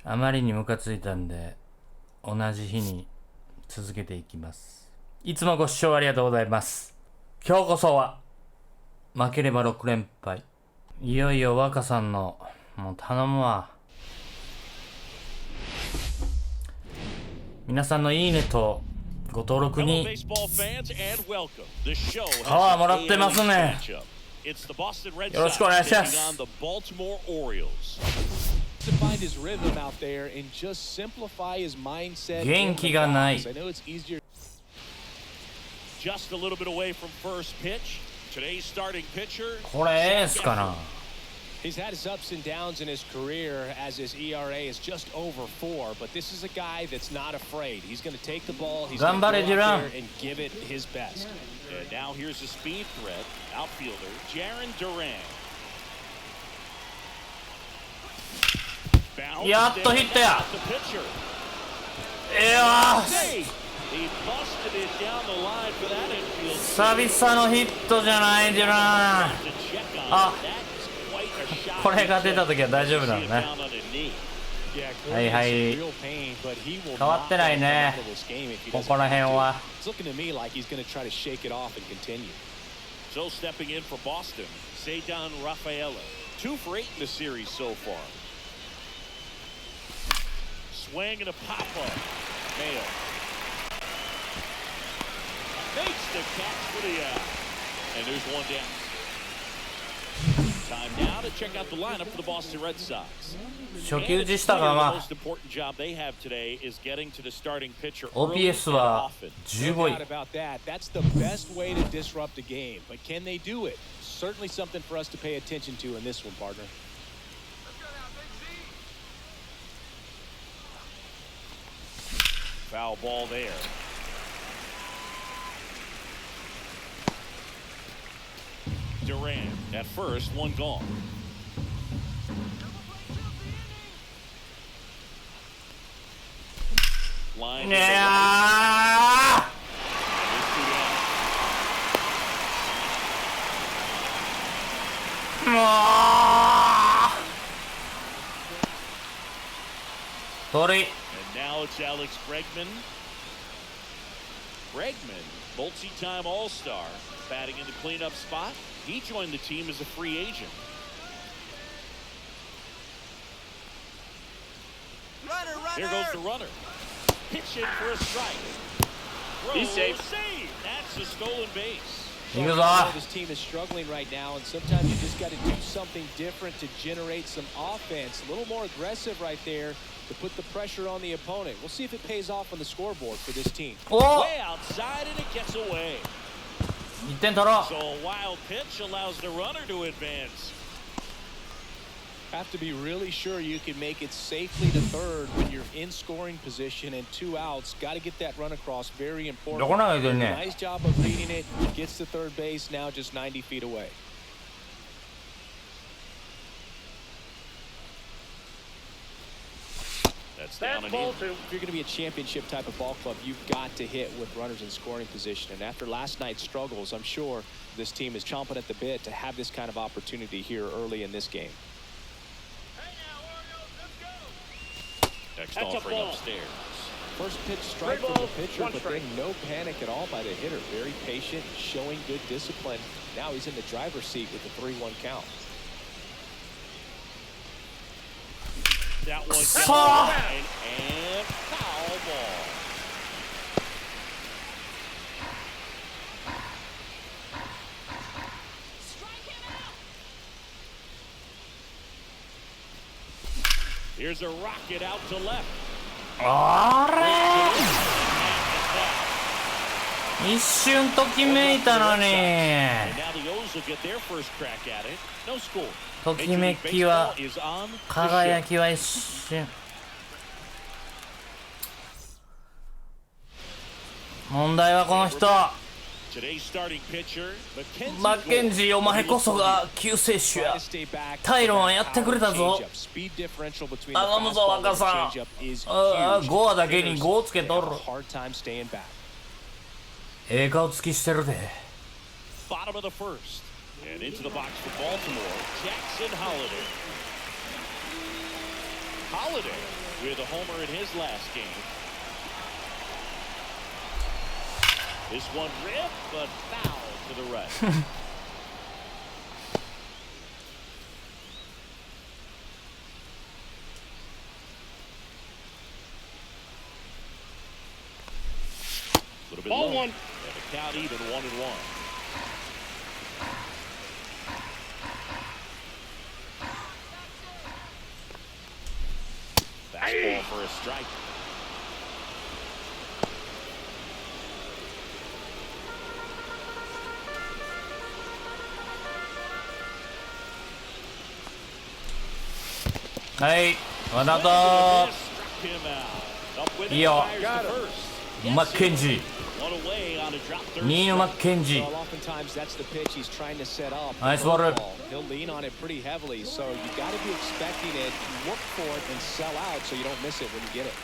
あまりにムカついたんで同じ日に続けていきます。いつもご視聴ありがとうございます。今日こそは負ければ6連敗。いよいよ若さんのもう頼むわ。皆さんのいいねとご登録にパワーもらってますね。よろしくお願いします。元気がない。これエースかな。He's had his ups and downs in his career as his ERA is just over 4, but this is a guy that's not afraid. He's going to take the ball, he's going to go out there and give it his best. And now here's a speed threat, outfielder Jarren Duran. やっとヒットや。久々のヒットじゃないじゃん。あ、これが出た時は大丈夫なのね。はいはい、変わってないね、ここら辺は。So stepping in for Boston, Cedar Rafaela, 2 for 8 in the series so far. Swing and a pop-up. Mayo makes the catch for the out. And there's one down. Time now to check out the lineup for the Boston Red Sox. 初球打ちしたがまあ OPS は15位。That's the best way to disrupt a game, but can they do it? Certainly something for us to pay attention to in this one, partner. Foul ball there. Duran at first, one gone. Line Sorry. And now it's Alex Bregman. Bregman, multi-time All-Star, batting in the cleanup spot. He joined the team as a free agent. Here goes the runner. Pitching for a strike. He's safe. That's a stolen base. This team is struggling right now, and sometimes you just got to do something different to generate some offense. A little more aggressive right there to put the pressure on the opponent. We'll see if it pays off on the scoreboard for this team. Way outside, and it gets away. 1点取ろう。 So a wild pitch allows the runner to advance. Have to be really sure you can make it safely to third when you're in scoring position and 2 outs. Got to get that run across. Very important. Nice job of leading it. Gets to third base now, just 90 feet away. That's down and in. If you're going to be a championship type of ball club, you've got to hit with runners in scoring position. And after last night's struggles, I'm sure this team is chomping at the bit to have this kind of opportunity here early in this game. Next offering upstairs. First pitch strike from the pitcher, but then no panic at all by the hitter. Very patient, showing good discipline. Now he's in the driver's seat with the 3-1 count. That one down and foul ball. Here's a rocket out to left. あれ、一瞬ときめいたのに。ときめきは、輝きは一瞬。問題はこの人。マッケンジー、お前こそが救世主や。タイロンはやってくれたぞ。頼むぞ若さん。5話だけに5をつけとる。ええ顔つきしてるで。Holiday with a homer in his last game. This one ripped, but foul to the right. A little bit Ball low. one. And the count even 1-1. Fastball for a strike.はいワンアウト Struck him out. Up with it, Yeah. fires Got to him. first. マッケンジー One away on a drop third 2位のマ strike. ッケンジー Well, oftentimes that's the pitch he's trying to set up. Nice The water. curveball. He'll lean on it pretty heavily, so you got to be expecting it, look for it, and sell out so you don't miss it when you get it.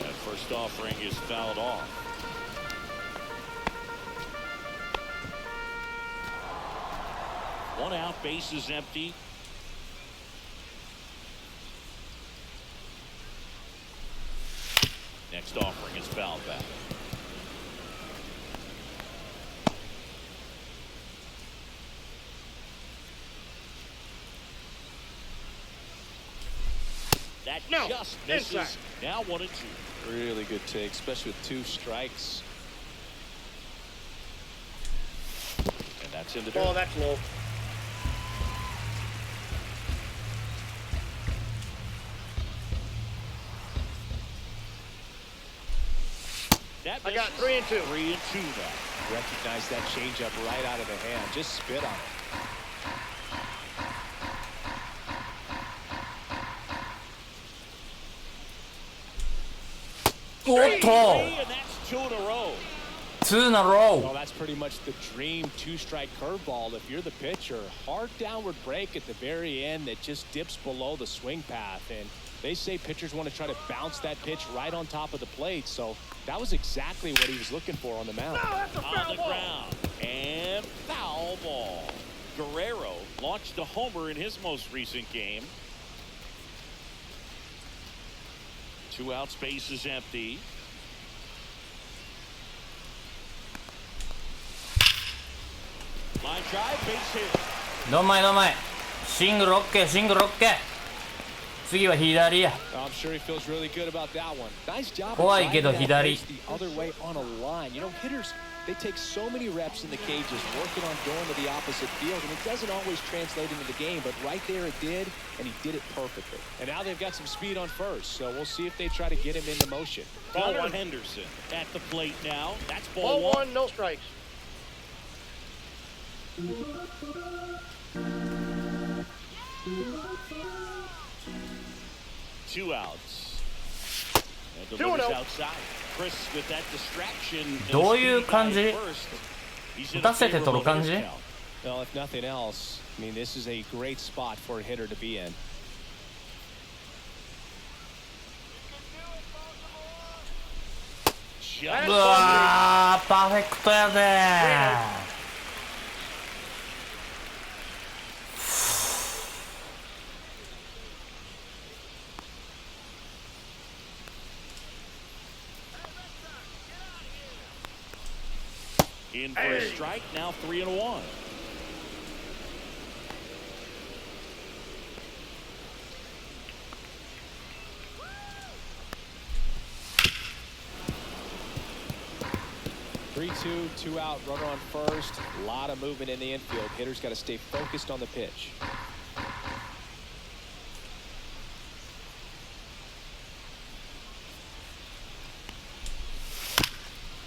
That first offering is fouled off. One out, base is empty. Next offering is fouled back. That No, just misses. inside. Now 1-2. Really good take, especially with 2 strikes. And that's in the Oh, dirt. that's low. That I got misses. 3 and 2. 3 and 2 now. Recognize that changeup right out of the hand. Just spit on it.おっと And that's 2 in a row. 2 in a row Well, that's pretty much the dream 2-strike curveball. If you're the pitcher, hard downward break at the very end that just dips below the swing path. And they say pitchers want to try to bounce that pitch right on top of the plate. So that was exactly what he was looking for on the mound. No, that's a On foul the ball. ground. And foul ball. Guerrero launched a homer in his most recent game. 2 outs, base is empty. Line drive, base hit. どんまいどんまいシングル OK シングル OK 次は左や I'm sure he feels really good about that one. Nice job. 怖いけど of driving that 左 pitch the other way on a line. You know, hitters, they take so many reps in the cages working on going to the opposite field, and it doesn't always translate into the game, but right there it did, and he did it perfectly. And now they've got some speed on first, so we'll see if they try to get him into motion. Ball Gunnar one. Henderson at the plate now. That's Ball ball 1, no strikes. Two outs. And 2-0. delivers outside. Chris with that distraction. どういう感じ He's in 打た a せて取る favorable 感じ hitter's count. Well, if nothing else, I mean, this is a great spot for a hitter to be in. じゃうわーパーフェクトやぜin for a strike, now 3-1. Three-two, 2 out, runner on first. A lot of movement in the infield. Hitters got to stay focused on the pitch.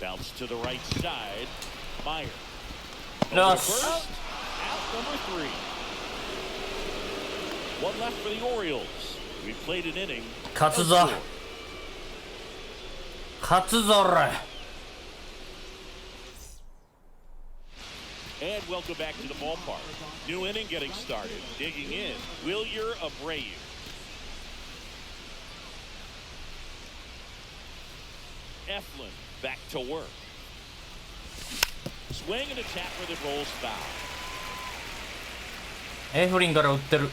Bounce to the right side. Meyer. よ First, し out number 3. One left for the Orioles. We played an inning. 勝つぞ勝つぞ俺 And welcome back to the ballpark. New inning getting started. Digging in, Wilyer Abreu. Eflin back to work. Swing and a tapper that rolls foul. エフリンから打ってる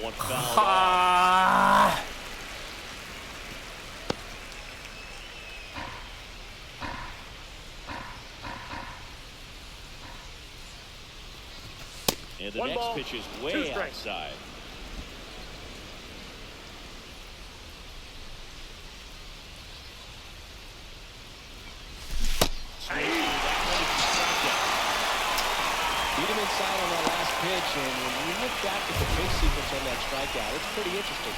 one fouled off. はあ。And the next pitch is way outside. Beat him inside on that last pitch, and when you look back at the pitch sequence on that strikeout, it's pretty interesting.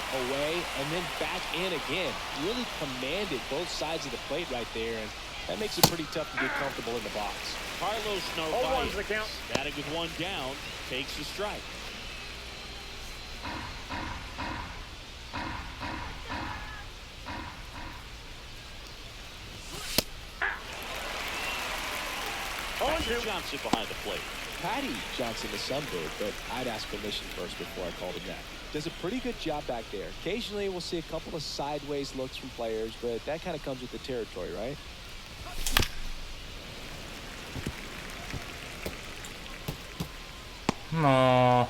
Away, and then back in again. Really commanded both sides of the plate right there, and that makes it pretty tough to get comfortable in the box. Carlos Narvaez, batting with one down, takes the strike. Johnson behind the plate. Patty Johnson, the Sunbird, but I'd ask permission first before I called him that. Does a pretty good job back there. Occasionally we'll see a couple of sideways looks from players, but that kind of comes with the territory, right? No.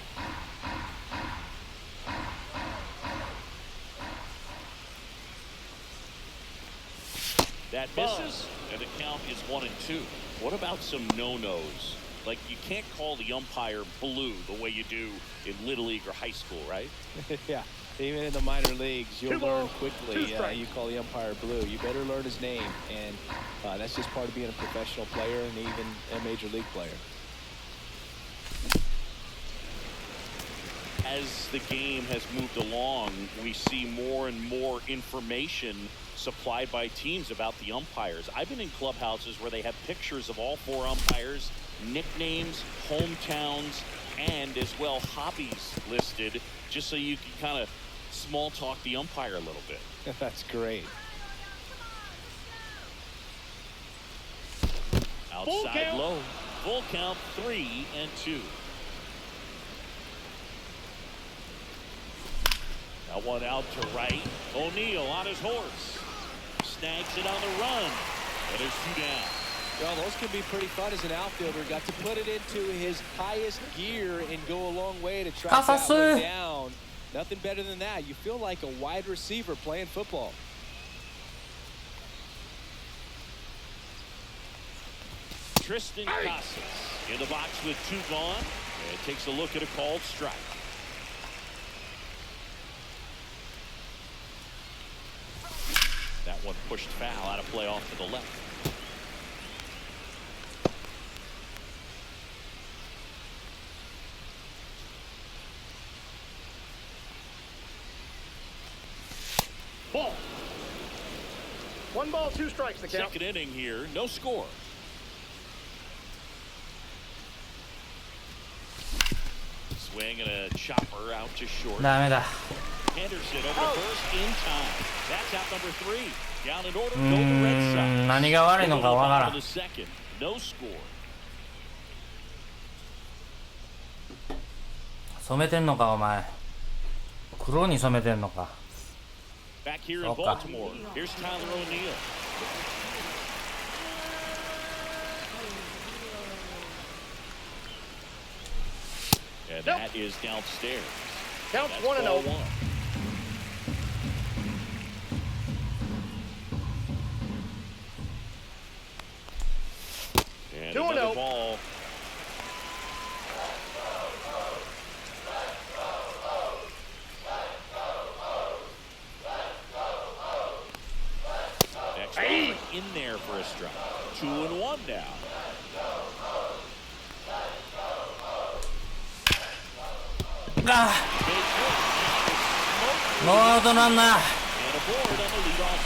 That misses, and the count is 1-2. What about some no-nos? Like, you can't call the umpire blue the way you do in Little League or high school, right? Yeah, even in the minor leagues, you'll learn quickly. You call the umpire blue. You better learn his name, and that's just part of being a professional player and even a major league player. As the game has moved along, we see more and more information supplied by teams about the umpires. I've been in clubhouses where they have pictures of all four umpires, nicknames, hometowns, and as well hobbies listed, just so you can kind of small talk the umpire a little bit. That's great. Outside low. Full count, 3-2. That one out to right. O'Neill on his horse. Snags it on the run. And there's two down. Well, those can be pretty fun as an outfielder. Got to put it into his highest gear and go a long way to track that one down. Nothing better than that. You feel like a wide receiver playing football. Tristan Casas in the box with two gone. And takes a look at a called strike. That one pushed foul out of play off to the left. Ball. 1 ball, 2 strikes. The count. Second inning here, no score. Swing and a chopper out to short. ダメだ。 Henderson over to first in time. That's out number 3. Down in order, go the Red Sox. 何が悪いのかわからん。 The second, no score. 染めてんのかお前。黒に染めてんのか。 Back here in Baltimore, here's Tyler O'Neill. And that is downstairs. Counts That's 1-0. ball one. And 2-0. another ball. Next one in there for a strike. 2-1 now. ああ、ノーアウトなんだ。 And a board on the leadoff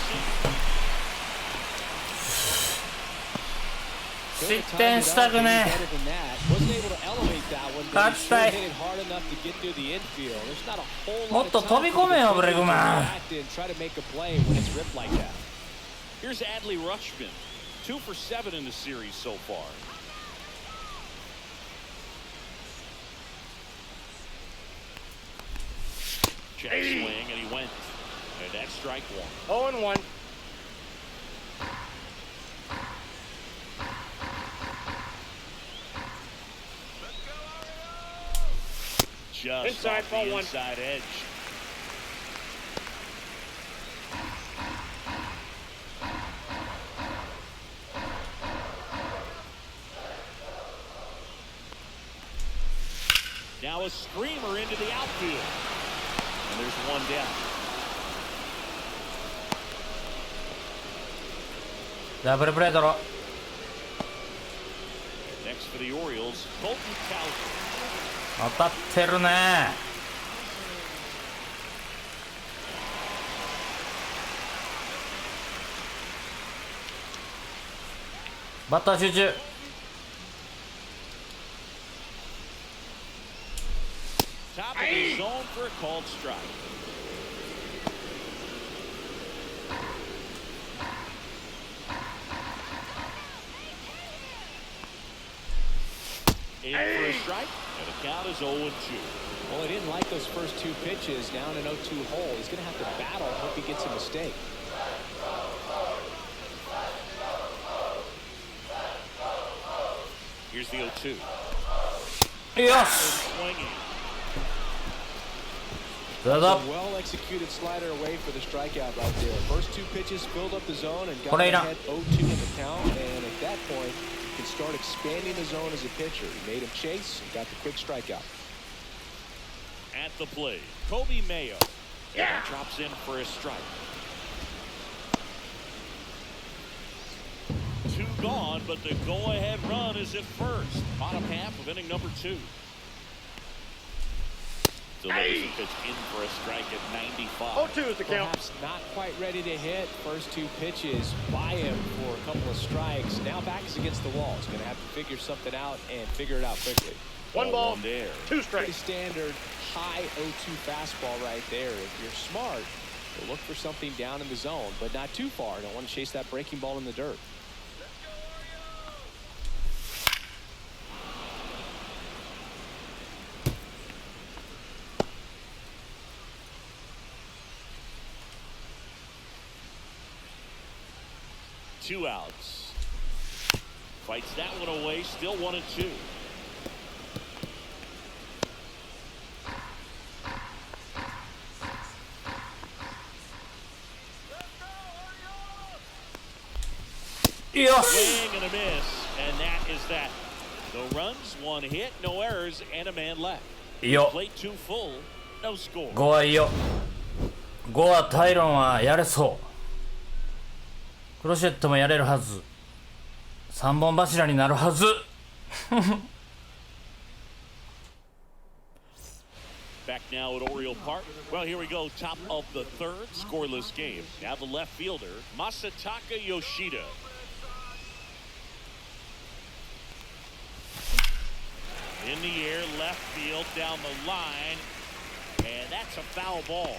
seat. 失点したくね。勝ちたい。もっと飛び込めよブレグマン。 Here's Adley Rutschman, 2 for 7 in the series so far. Check swing, and he went. And that's strike 1. 0-1. just Inside, off ball the one. inside edge. Now a screamer into the outfield. And there's one down. ダブルプレーだろ。 Next for the Orioles, Colton Cowser. 当たってるね。バッター集中。 Top of the zone for a called strike. In for a strike, and the count is 0-2. Well, he didn't like those first two pitches. Now in an 0-2 hole, he's going to have to battle. Hope he gets a mistake. Here's the 0-2. よし。 Swinging. どうぞ。 A well-executed slider away for the strikeout right there. First two pitches filled up the zone and got Correa. ahead 0-2 in the count. And at that point, he can start expanding the zone as a pitcher. He made him chase and got the quick strikeout. At the plate, Kobe Mayo. Yeah. Drops in for a strike. 2 gone, but the go-ahead run is at first. Bottom half of inning number 2. Delivers a pitch in for a strike at 95. 0-2 is the count. Perhaps not quite ready to hit. First two pitches by him for a couple of strikes. Now back is against the wall. He's going to have to figure something out and figure it out quickly. One ball, One there. 2 Pretty strikes. standard high 0-2 fastball right there. If you're smart, you'll look for something down in the zone, but not too far. Don't want to chase that breaking ball in the dirt. Two outs. Fights that one away. Still 1-2. Yes. Swing and a miss, and that is that. No runs, 1 hit, no errors, and a man left. いいよ。 Plate 2 full, no score. 5はいいよ。5はタイロンはやれそう。クロシェットもやれるはず。3本柱になるはず。Back now at Oriole Park. Well, here we go. Top of the 3rd, scoreless game. Now the left fielder, Masataka Yoshida. In the air, left field, down the line. And that's a foul ball.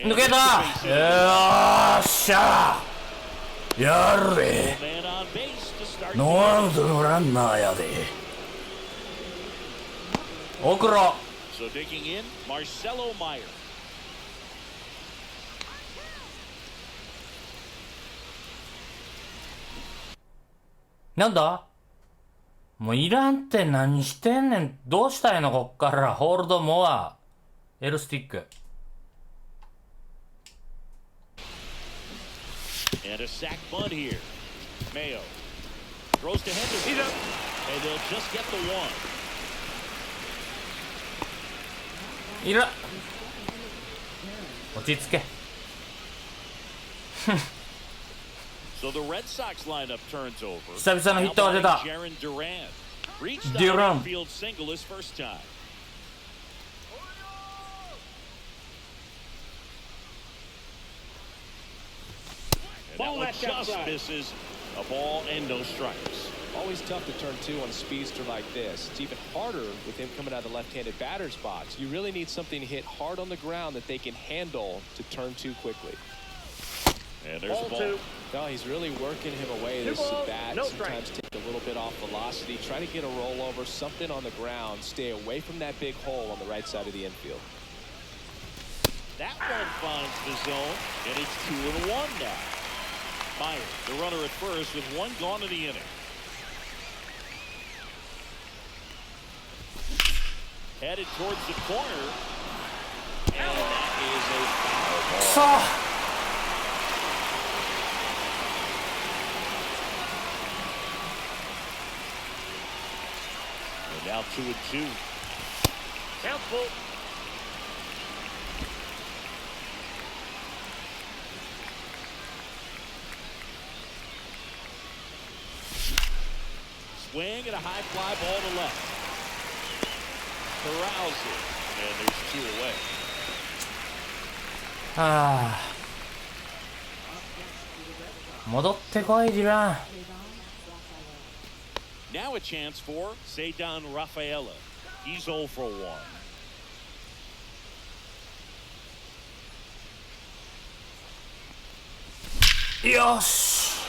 And 抜けた。よーっしゃ。やるで。 man on base to start. ノーアウトのランナーやで。送ろ So digging in, Marcelo Meyer. なんだもういらんって何してんねん。どうしたいのこっから。ホールドモア。Lスティック。And a sack bunt here. Mayo throws to Henderson. He's up. And they'll just get the one. いら落ち着け。 So the Red Sox lineup turns over. 久々のヒットが出た。 Jaron Durant reached Durant. the field single his first time. And that Ball one left just outside. misses. A ball and no strikes. Always tough to turn 2 on a speedster like this. It's even harder with him coming out of the left-handed batter's box. You really need something to hit hard on the ground that they can handle to turn 2 quickly. And there's Ball a ball. 2. No, he's really working him away. This balls, at bat no sometimes take a little bit off velocity. Try to get a rollover, something on the ground. Stay away from that big hole on the right side of the infield. That one finds the zone, and it's 2-1 now. Meyer, the runner at first with one gone in the inning. Headed towards the corner. And that is a foul ball. And now 2-2. Count full. Swing and a high fly ball to left. Corrals it. And there's 2 away. Ah. 戻ってこい、ジラン。Now a chance for Ceddanne Rafaela. He's 0 for 1. Yosh.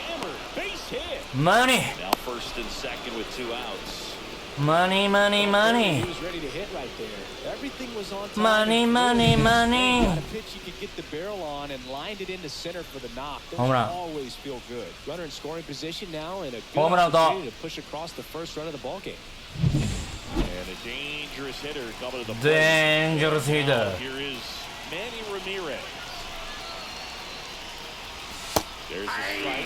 Hammer, base hit. Money. Now first and second with 2 outs. Money, money, money. He was ready to hit right there. Everything was on time. Money, money, money. Got a pitch you could get the barrel on and lined it into center for the knock. Those Home run. always feel good. Runner in scoring position now and a good Home run. opportunity to push across the first run of the ball game. And a dangerous hitter coming to the plate. Dangerous hitter. Here is Manny Ramirez. There's the strike.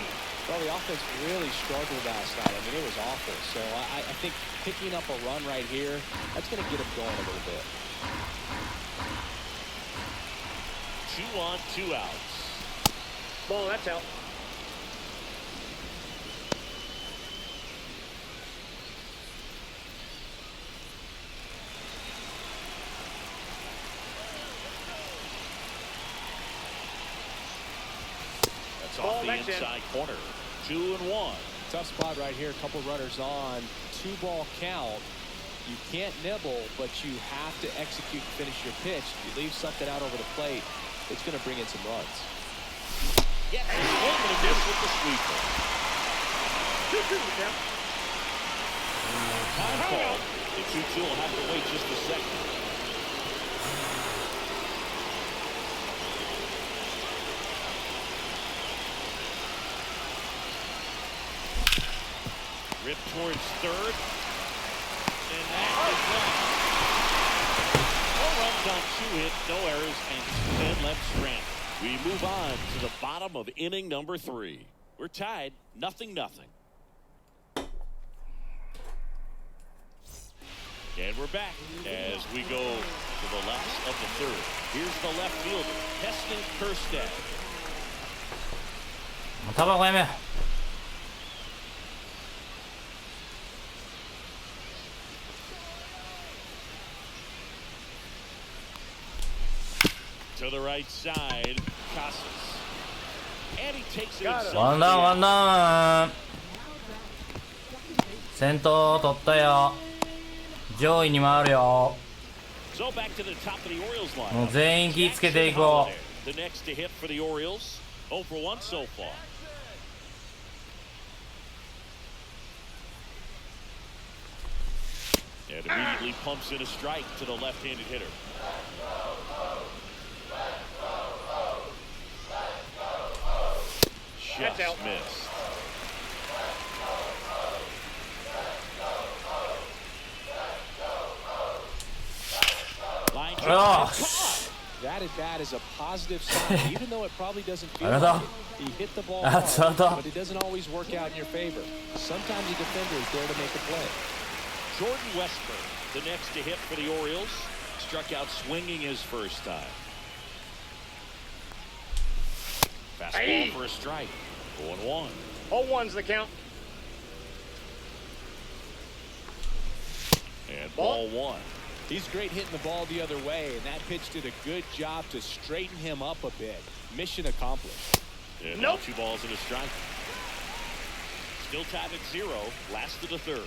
Well, the offense really struggled last night. I mean, it was awful. So I think picking up a run right here, that's going to get them going a little bit. 2 on, 2 outs. Ball, that's out. That's off the inside corner. 2-1. Tough spot right here. A couple runners on. 2-ball count. You can't nibble, but you have to execute and finish your pitch. If you leave something out over the plate, it's going to bring in some runs. Yeah, and swing and a miss with the sweeper. 2-2 count. Time call. The 2-2 will have to wait just a second. Rip towards third. And that is not. 4 runs on 2 hits, no errors, and 10 left stranded. We move on to the bottom of inning number 3. We're tied, 0-0. And we're back as we go to the last of the third. Here's the left fielder, Heston Kjerstad. タバコやめよ To the right side, Casas. And he takes it. ワンダウンワンダウン先頭取ったよ上位に回るよ So back to the top of the Orioles line. もう全員気ぃつけていこう The next to hit for the Orioles. 0 for 1 so far. And immediately pumps in a strike to the left-handed hitter. Just missed. Line Oh. That at bat is a positive sign, even though it probably doesn't feel I like know. it. He hit the ball That's hard, right. but it doesn't always work out in your favor. Sometimes the defender is there to make a play. Jordan Westburg, the next to hit for the Orioles, struck out swinging his first time. Fastball for a strike. 0-1. 0-1's the count. And ball 1. He's great hitting the ball the other way, and that pitch did a good job to straighten him up a bit. Mission accomplished. And now 2 balls and a strike. Still tied at 0. Last of the third.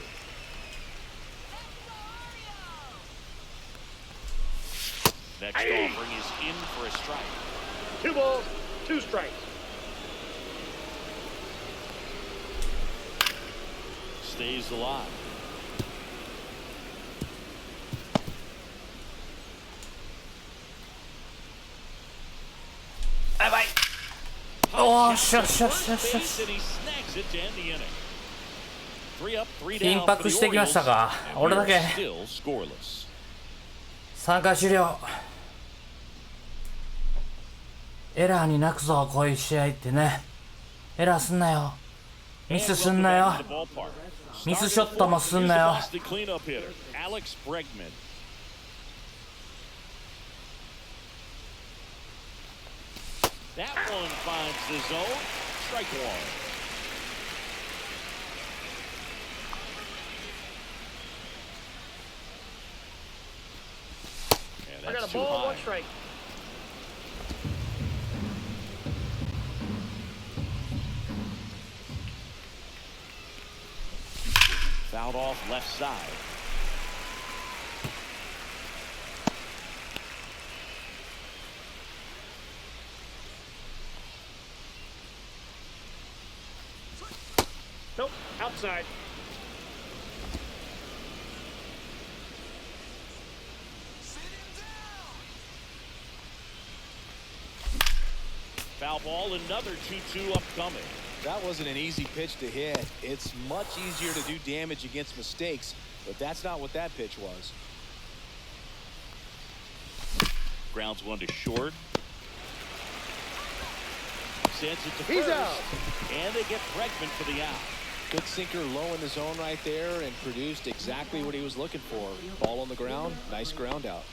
Next offering is in for a strike. 2 balls, 2 strikes. Stays alive. Bye bye. おーしよしよしよしよし。緊迫してきましたか。俺だけ3回終了。エラーに泣くぞ、こういう試合ってね。エラーすんなよ、ミスすんなよ、ミスショットもすんなよ。That one finds the zone. Strike one. And I got that's a too ball, high. 1 strike. Fouled off left side. Nope, outside. Foul ball, another 2-2 upcoming. That wasn't an easy pitch to hit. It's much easier to do damage against mistakes, but that's not what that pitch was. Grounds one to short. Sends it to He's first. out. And they get Bregman for the out. Good sinker low in the zone right there and produced exactly what he was looking for. Ball on the ground, nice ground out.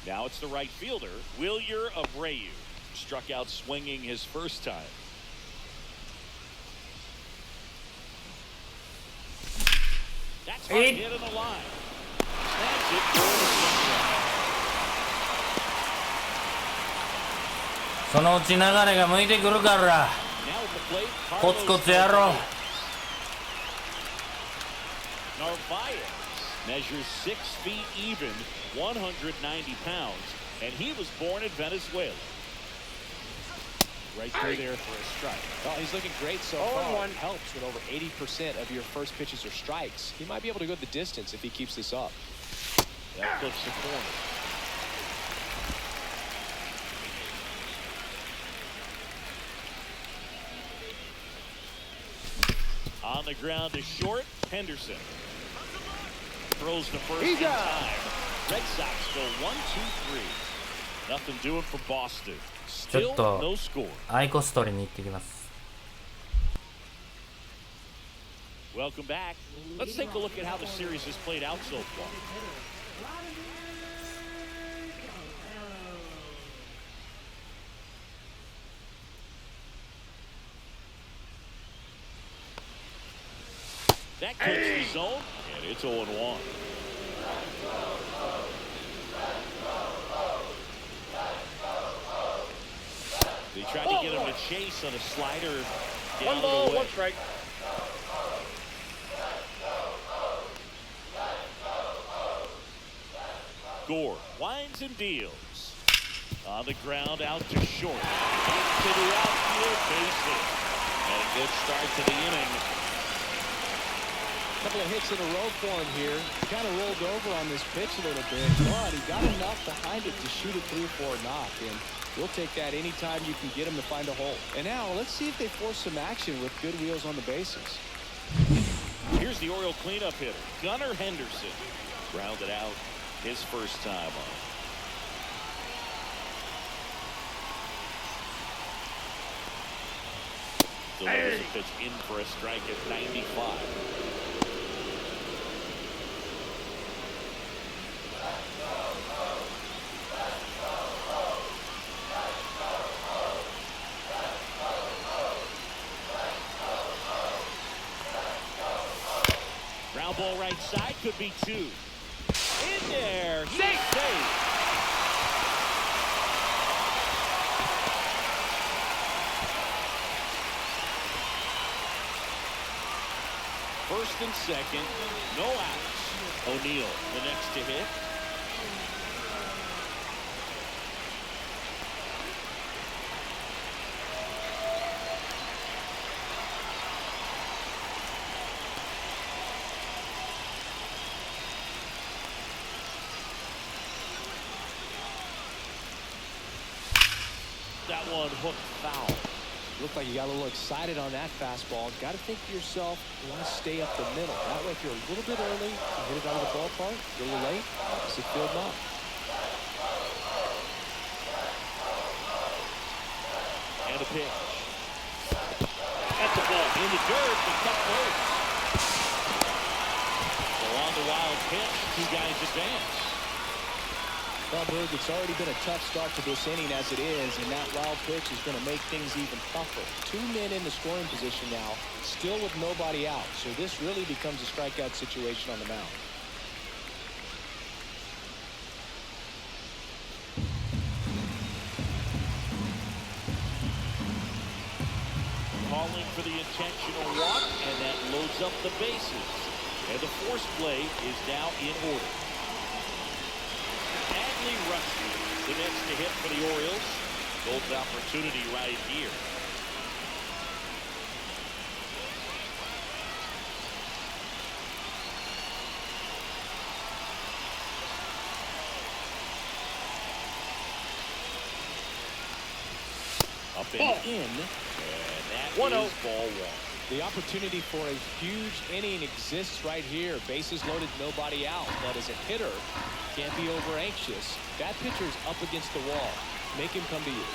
Now it's the right fielder, Wilyer Abreu. Struck out swinging his first time. That's hard hit in the line. Snags it for the strike. そのうち流れが向いてくるから Now at the plate, コツコツやろう。 Narvaez measures 6 feet even, 190 pounds, and he was born in Venezuela. Right through there for a strike. Oh, he's looking great so far. It helps when over 80% of your first pitches are strikes. He might be able to go the distance if he keeps this up. That clips the corner. On the ground to short, Henderson. Throws to first in time. Red Sox go 1-2-3. Nothing doing for Boston. ちょ Still っと no score. アイコス取りに行ってきます。 Welcome back. Let's take a look at how the series has played out so far. That cuts the zone, and it's 0-1. They tried to get him to chase on a slider. Get 1 out ball, of the way. 1 strike. Gore winds and deals. On the ground, out to short. To the outfield, base hit. And a good start to the inning. A couple of hits in a row for him here. He kind of rolled over on this pitch a little bit, but he got enough behind it to shoot it through for a knock. And we'll take that anytime you can get him to find a hole. And now let's see if they force some action with good wheels on the bases. Here's the Oriole cleanup hitter, Gunnar Henderson. Grounded out his first time on. Delivers a pitch in for a strike at 95. Ground ball right side, could be 2. In there, he's safe. First and second, no outs. O'Neal, the next to hit. That one hooked foul. Looked like you got a little excited on that fastball. Got to think to yourself, you want to stay up the middle. That way, if you're a little bit early, you hit it out of the ballpark. A little late, opposite field knock. And a pitch. At the ball, in the dirt, the cut close. So on the wild pitch, two guys advance. Well, Berg, it's already been a tough start to this inning as it is, and that wild pitch is going to make things even tougher. 2 men in the scoring position now, still with nobody out, so this really becomes a strikeout situation on the mound. Calling for the intentional walk, and that loads up the bases. And the force play is now in order. Rusty, the next to hit for the Orioles. Gold's opportunity right here. Up and in, and that is ball one. The opportunity for a huge inning exists right here. Bases loaded, nobody out. But as a hitter, can't be over anxious. That pitcher's up against the wall. Make him come to you.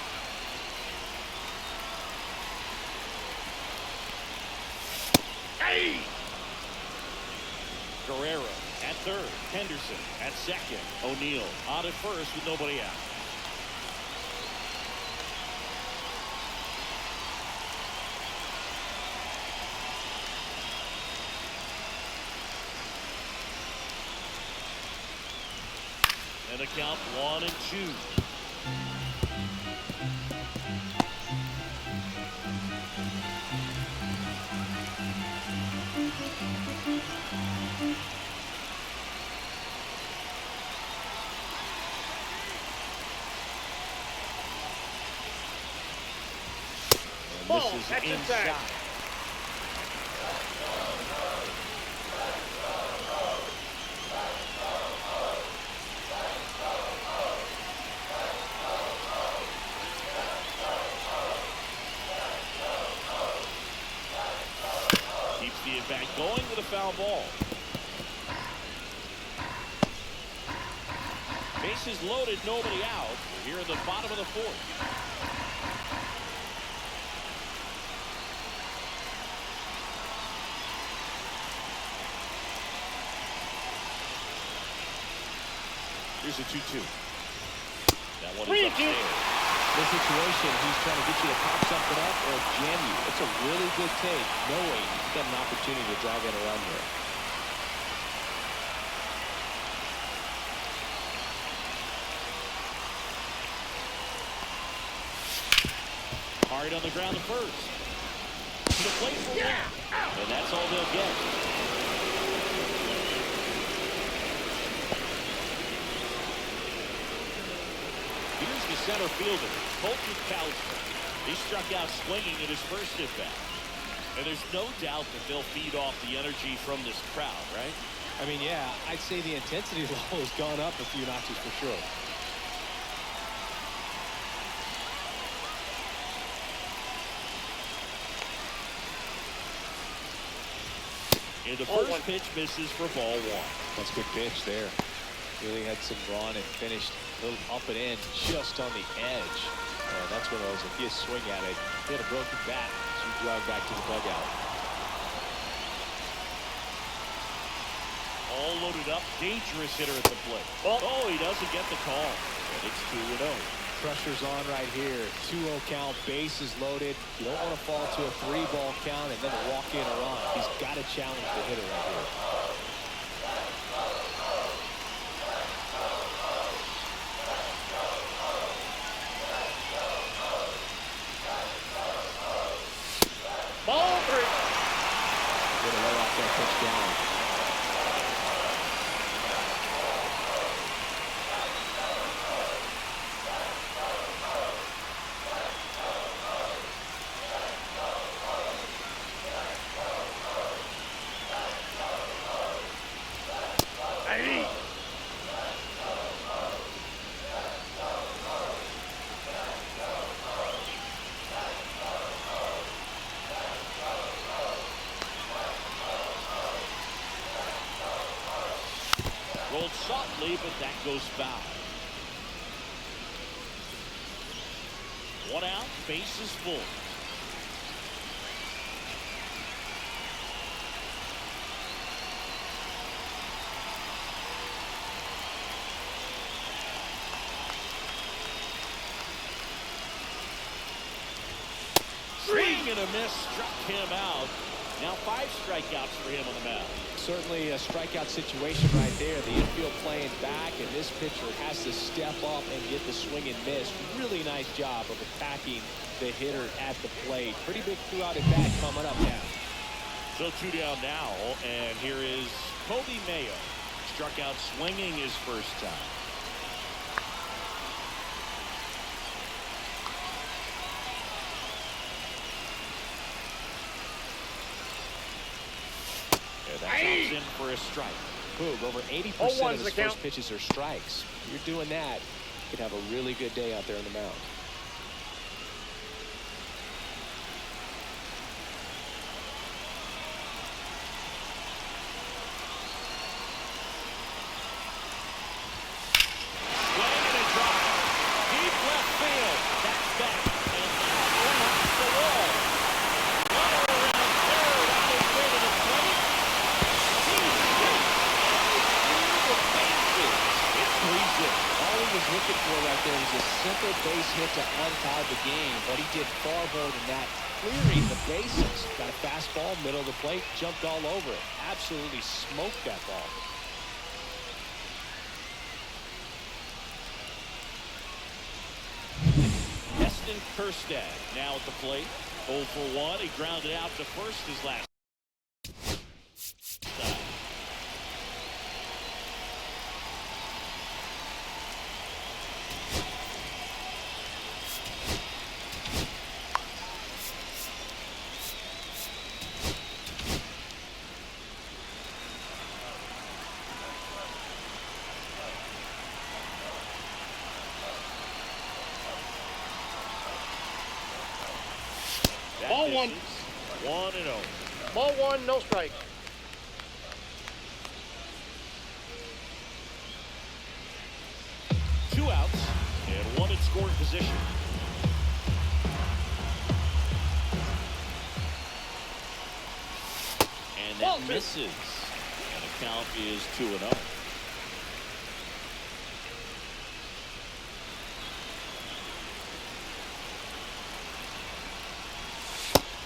Hey! Guerrero at third. Henderson at second. O'Neill on at first with nobody out. And the count 1 and 2. And this is inside. Back going with a foul ball. Bases loaded, nobody out. We're here in the bottom of the fourth. Here's a 2-2. That one is upstairs. This situation, he's trying to get you to pop something up or jam you. It's a really good take, knowing he's got an opportunity to drive in a run here. Hard on the ground to first. To the plate for one. And that's all they'll get. Here's the center fielder, Colton Cowser. He struck out swinging in his first at-bat. And there's no doubt that they'll feed off the energy from this crowd, right? I mean, yeah, I'd say the intensity level has gone up a few notches for sure. And the first pitch misses for ball one. That's a good pitch there. Really had some run and finished a little up and in just on the edge. And that's one of those, if you swing at it, hit a broken bat, so you drive back to the dugout. All loaded up, dangerous hitter at the plate. Oh, he doesn't get the call. And it's 2-0. Pressure's on right here. 2-0 count, bases loaded. You don't want to fall to a 3-ball count and then walk in a run. He's got to challenge the hitter right here. Ball 3. Get away off that pitch down. Rolled softly, but that goes foul. One out, base is full. Swing and a miss, struck him out. Now 5 strikeouts for him on the mound. Certainly a strikeout situation right there. The infield playing back, and this pitcher has to step up and get the swing and miss. Really nice job of attacking the hitter at the plate. Pretty big 2-out at bat coming up now. So 2 down now, and here is Kobe Mayo. Struck out swinging his first time. That comes in for a strike. Boog, over 80% of his first pitches are strikes. You're doing that, you could have a really good day out there on the mound. Swing and a drive. Deep left field. That's back. And now one off the wall. Runner around third on his way to the plate. All he was looking for right there was a simple base hit to untie the game, but he did far more than that. Clearing the bases. Got a fastball, middle of the plate, jumped all over it. Absolutely smoked that ball. Heston Kjerstad now at the plate. 0 for 1. He grounded out to first his last time. Ball 1. 1-0. Ball 1, no strike. Two outs and one in scoring position. And that misses. And the count is 2-0.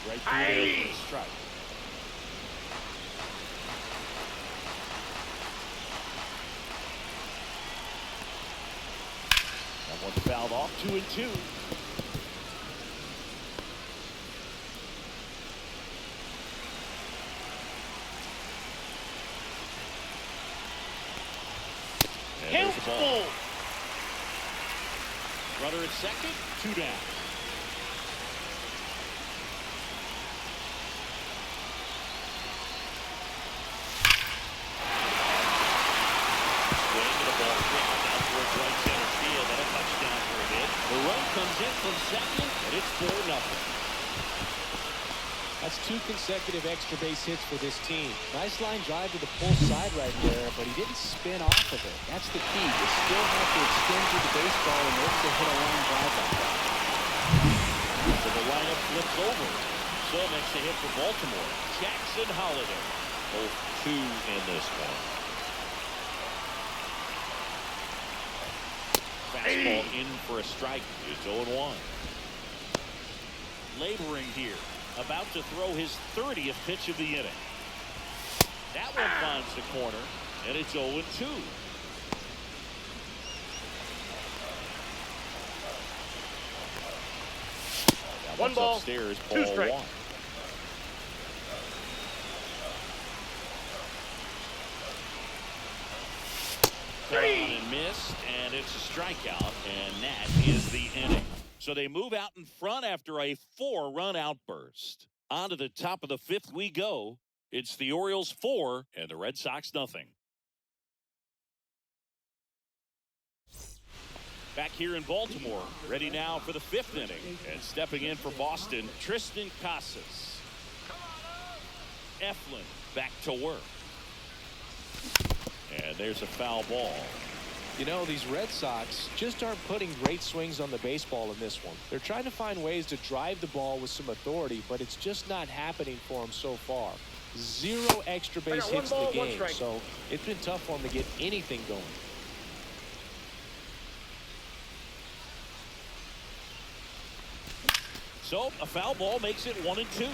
Right through there for the strike. That one fouled off. 2-2. And there's the ball. Runner at second, 2 down. The run comes in from second, and it's 4-0. That's 2 consecutive extra base hits for this team. Nice line drive to the pull side right there, but he didn't spin off of it. That's the key. You still have to extend through the baseball in order to hit a line drive like that. So the lineup flips over. So makes a hit for Baltimore. Jackson Holiday. Both 2 in this one. Fastball in for a strike. It's 0-1. Laboring here. About to throw his 30th pitch of the inning. That one finds the corner, and it's 0-2. That 1 ball, upstairs, 2 ball strikes. 1. And missed, and it's a strikeout, and that is the inning. So they move out in front after a 4-run outburst. On to the top of the 5th we go. It's the Orioles 4 and the Red Sox nothing. Back here in Baltimore, ready now for the 5th inning. And stepping in for Boston, Tristan Casas. Eflin back to work. And And there's a foul ball. You know, these Red Sox just aren't putting great swings on the baseball in this one. They're trying to find ways to drive the ball with some authority, but it's just not happening for them so far. 0 extra base hits in the game, so it's been tough for them to get anything going. So a foul ball makes it 1-2.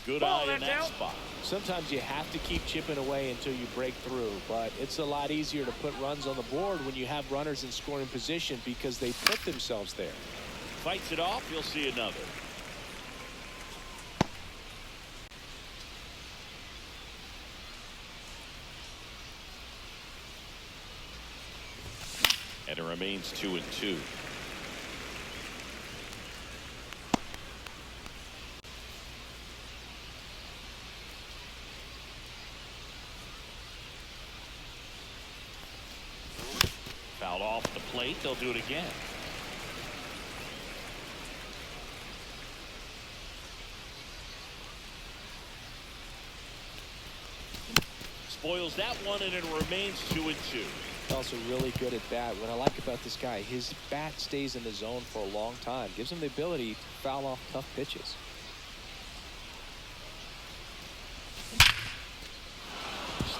Good eye in that spot. Sometimes you have to keep chipping away until you break through, but it's a lot easier to put runs on the board when you have runners in scoring position because they put themselves there. Fights it off, you'll see another. And it remains 2-2. Fouled off the plate. They'll do it again. Spoils that one, and it remains 2-2. Also really good at bat. What I like about this guy, his bat stays in the zone for a long time. Gives him the ability to foul off tough pitches.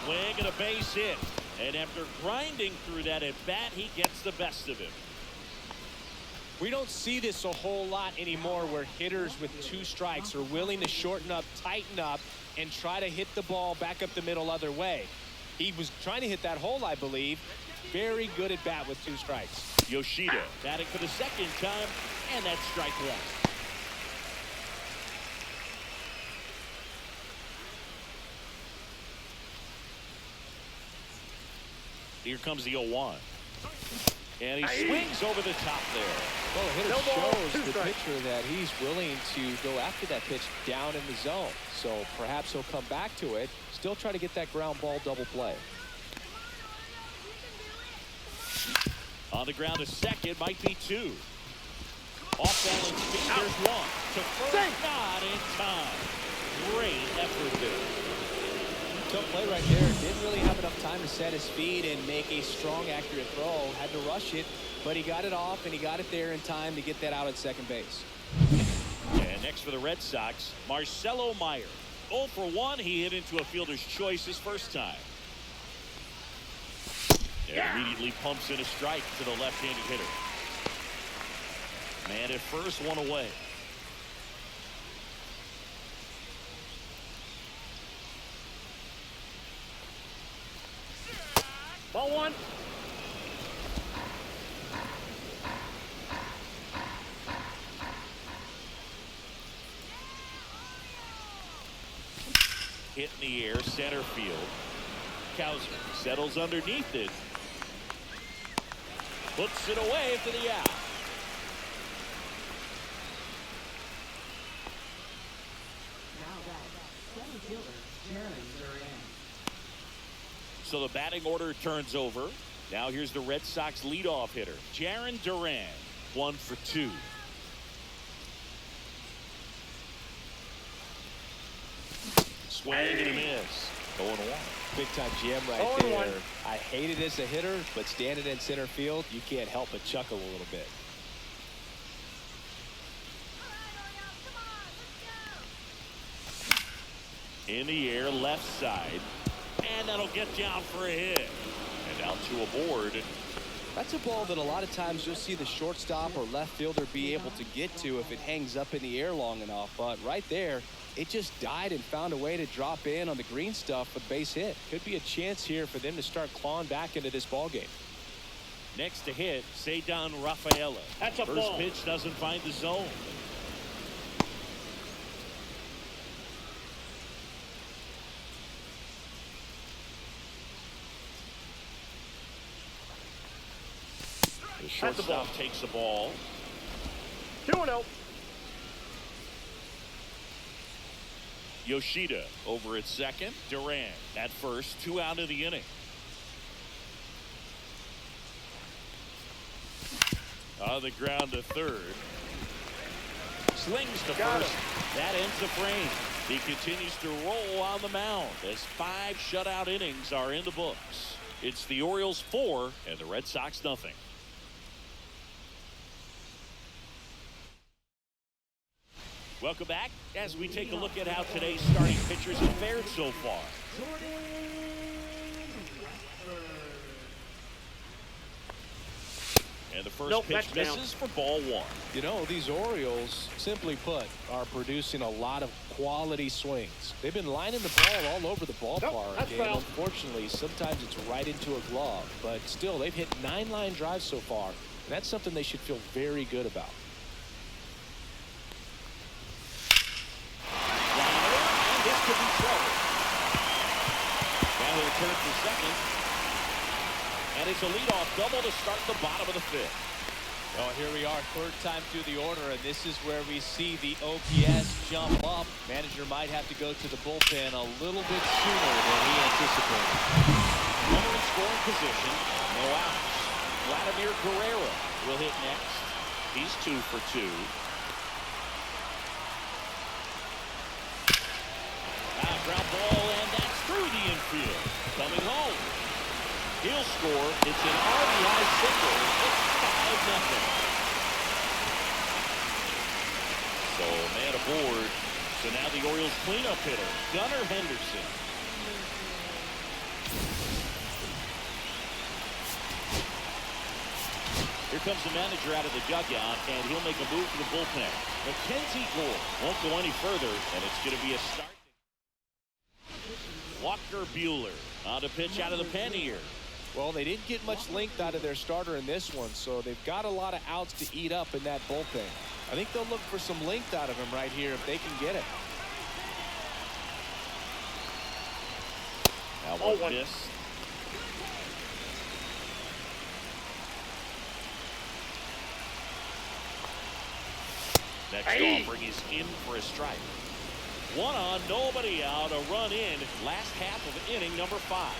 Swing and a base hit. And after grinding through that at bat, he gets the best of him. We don't see this a whole lot anymore where hitters with 2 strikes are willing to shorten up, tighten up, and try to hit the ball back up the middle other way. He was trying to hit that hole, I believe. Very good at bat with 2 strikes. Yoshida batting for the second time, and that's strike 1. Here comes the 0-1. And he swings over the top there. Well, the hitter shows the pitcher that he's willing to go after that pitch down in the zone. So perhaps he'll come back to it, still try to get that ground ball double play. On the ground to second, might be 2. Off balance, there's 1. To first, not in time. Great effort there. Tough play right there. Didn't really have enough time to set his feet and make a strong, accurate throw. Had to rush it, but he got it off, and he got it there in time to get that out at second base. And next for the Red Sox, Marcelo Meyer. 0 for 1. He hit into a fielder's choice his first time. And immediately pumps in a strike to the left-handed hitter. Man at first, 1 away. Ball 1. Hit in the air, center field. Kowser settles underneath it. Puts it away for the out. So the batting order turns over. Now here's the Red Sox leadoff hitter, Jarren Duran, 1 for 2. Swing and a miss. 0-1. Big time gem right there. I hate it as a hitter, but standing in center field, you can't help but chuckle a little bit. In the air, left side. And that'll get down for a hit. And out to a board. That's a ball that a lot of times you'll see the shortstop or left fielder be able to get to if it hangs up in the air long enough. But right there, it just died and found a way to drop in on the green stuff with base hit. Could be a chance here for them to start clawing back into this ball game. Next to hit, Cedar Rafaela. That's a First ball. pitch doesn't find the zone. The shortstop takes the ball. 2-0. Yoshida over at second. Duran at first. 2 out of the inning. On the ground to third. Slings to first. That ends the frame. He continues to roll on the mound as 5 shutout innings are in the books. It's the Orioles 4 and the Red Sox nothing. Welcome back as we take a look at how today's starting pitchers have fared so far. And the first pitch misses for ball 1. You know, these Orioles, simply put, are producing a lot of quality swings. They've been lining the ball all over the ballpark. And unfortunately, sometimes it's right into a glove. But still, they've hit 9 line drives so far. And that's something they should feel very good about. And this could be trouble. Now he'll turn for second. And it's a leadoff double to start the bottom of the 5th. Well, here we are, 3rd time through the order, and this is where we see the OPS jump up. Manager might have to go to the bullpen a little bit sooner than he anticipated. Runner in scoring position, no outs. Vladimir Guerrero will hit next. He's 2 for 2. Ground ball, and that's through the infield. Coming home. He'll score. It's an RBI single. It's 5-0. So man aboard. So now the Orioles cleanup hitter, Gunnar Henderson. Here comes the manager out of the dugout, and he'll make a move to the bullpen. Mackenzie Gore won't go any further, and it's going to be a start. Walker Buehler on to pitch out of the pen here. Well, they didn't get much length out of their starter in this one, so they've got a lot of outs to eat up in that bullpen. I think they'll look for some length out of him right here if they can get it. Now one miss. Next offering is in for a strike. 1 on, nobody out, a run in. Last half of inning number 5.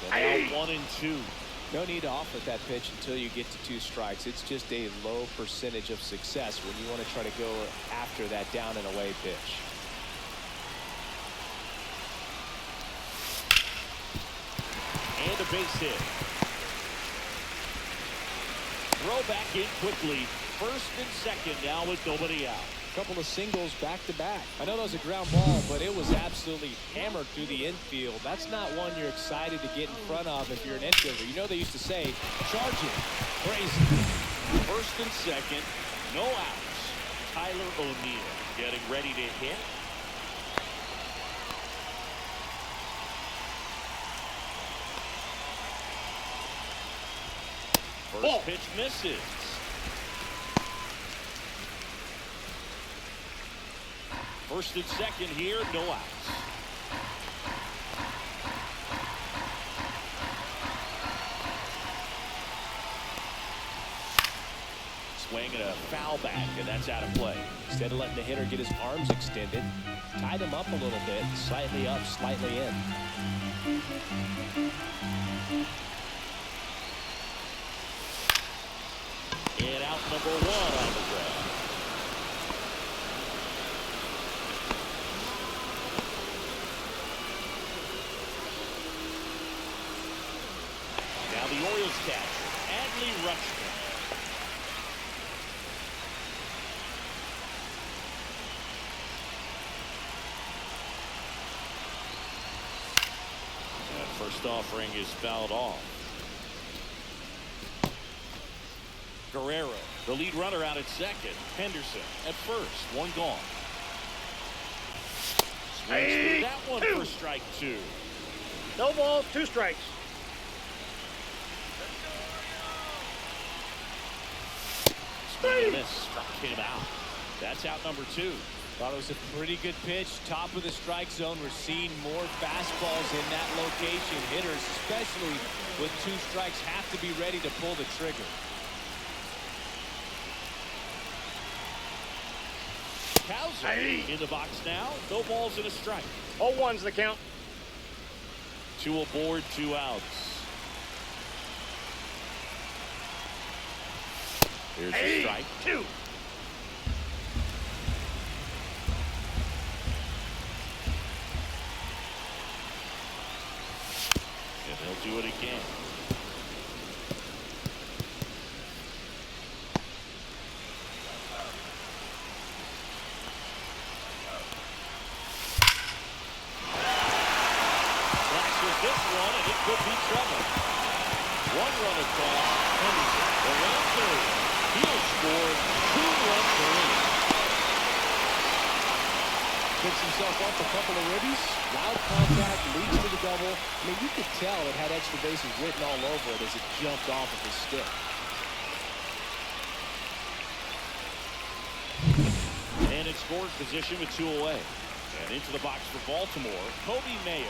So now 1 and 2. No need to offer that pitch until you get to 2 strikes. It's just a low percentage of success when you want to try to go after that down and away pitch. And a base hit. Throw back in quickly. 1st and 2nd now with nobody out. Couple of singles back to back. I know that was a ground ball, but it was absolutely hammered through the infield. That's not one you're excited to get in front of if you're an infielder. You know they used to say, charge it. Crazy. 1st and 2nd, no outs. Tyler O'Neill getting ready to hit. First pitch misses. First and 2nd here, no outs. Swing and a foul back, and that's out of play. Instead of letting the hitter get his arms extended, tied him up a little bit, slightly up, slightly in. And out number 1 on the ground. Now the Orioles catcher, Adley Rutschman. That first offering is fouled off. Guerrero, the lead runner out at 2nd. Henderson at 1st. 1 gone. Swings through that one for strike 2. No balls, 2 strikes. Swing and a miss. Struck him out. That's out number 2. Thought it was a pretty good pitch. Top of the strike zone. We're seeing more fastballs in that location. Hitters, especially with 2 strikes, have to be ready to pull the trigger. Cowser in the box now. No balls and a strike. 0-1's the count. 2 aboard, 2 outs. Here's a strike. 2. And he'll do it again. Flashes this one, and it could be trouble. One run across. Henderson around third. He'll score 2-run lead. Picks himself up a couple of ribbies. Loud contact leads to the double. I mean, you could tell it had extra bases written all over it as it jumped off of his stick. And in scoring position with 2 away. And into the box for Baltimore, Kobe Mayo.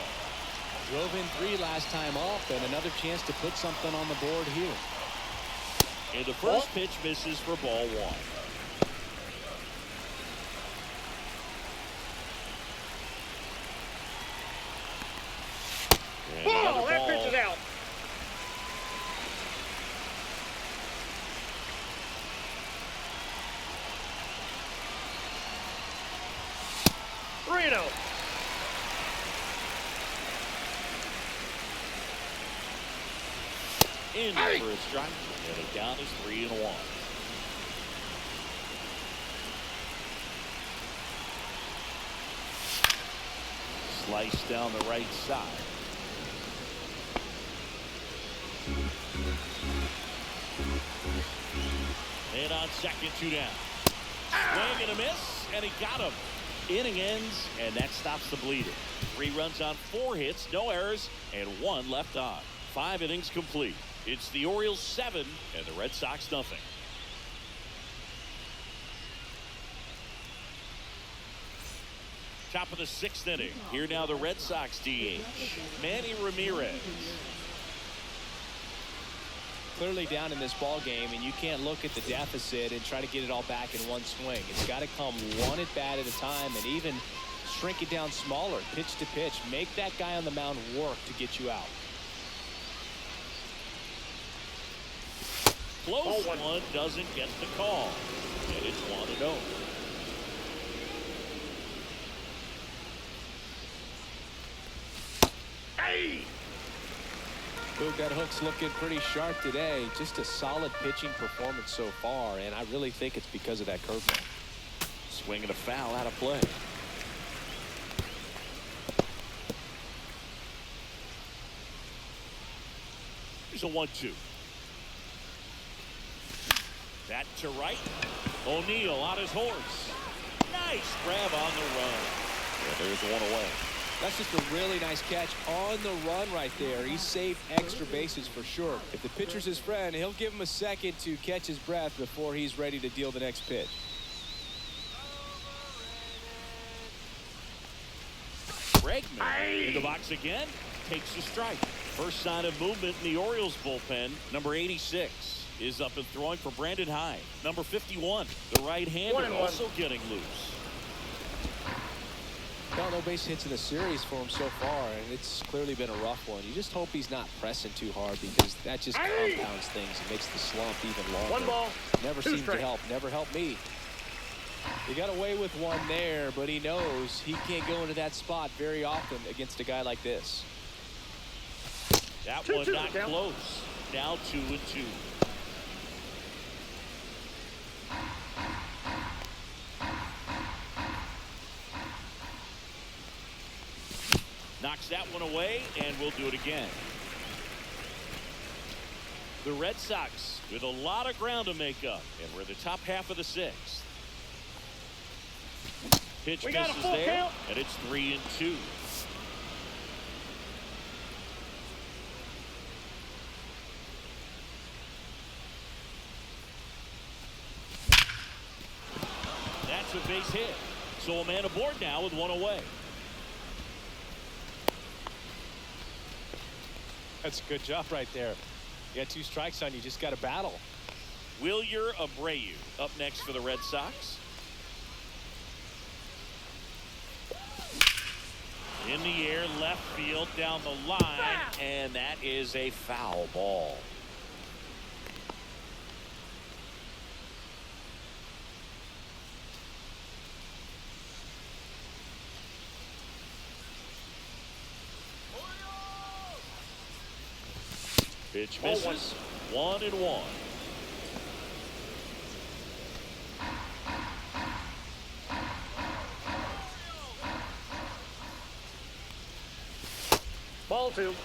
Drove in 3 last time up, and another chance to put something on the board here. And the first pitch misses for ball 1. And Ball! That ball. pitch is out. Reno. In for a strike, and the count is 3-1. Slice down the right side. And on second, 2 down. Swing and a miss, and he got him. Inning ends, and that stops the bleeding. 3 runs on 4 hits, no errors, and 1 left on. 5 innings complete. It's the Orioles 7 and the Red Sox nothing. Top of the 6th inning. Here now the Red Sox DH, Manny Ramirez. Clearly down in this ball game, and you can't look at the deficit and try to get it all back in one swing. It's got to come one at bat at a time, and even shrink it down smaller, pitch to pitch. Make that guy on the mound work to get you out. Close one doesn't get the call, and it's 1-0. Hey! Boog, that hook's looking pretty sharp today. Just a solid pitching performance so far, and I really think it's because of that curveball. Swing and a foul out of play. Here's a 1-2. That to right. O'Neill on his horse. Nice grab on the run. Yeah, there's the 1 away. That's just a really nice catch on the run right there. He saved extra bases for sure. If the pitcher's his friend, he'll give him a second to catch his breath before he's ready to deal the next pitch. Bregman in the box again. Takes a strike. First sign of movement in the Orioles bullpen. Number 86 is up and throwing for Brandon Hyde. Number 51, the right-hander, also getting loose. No base hits in the series for him so far, and it's clearly been a rough one. You just hope he's not pressing too hard, because that just compounds things and makes the slump even longer. 1 ball. Never seemed to help. Never helped me. He got away with one there, but he knows he can't go into that spot very often against a guy like this. That one not close. Now 2-2. Knocks that one away, and we'll do it again. The Red Sox with a lot of ground to make up, and we're in the top half of the 6th. Pitch misses there, count. And it's 3-2. That's a base hit. So a man aboard now with 1 away. That's a good job right there. You got 2 strikes on you. Just got to battle. Wilyer Abreu up next for the Red Sox. In the air, left field, down the line, and that is a foul ball. Pitch misses. 1-1. Ball 2.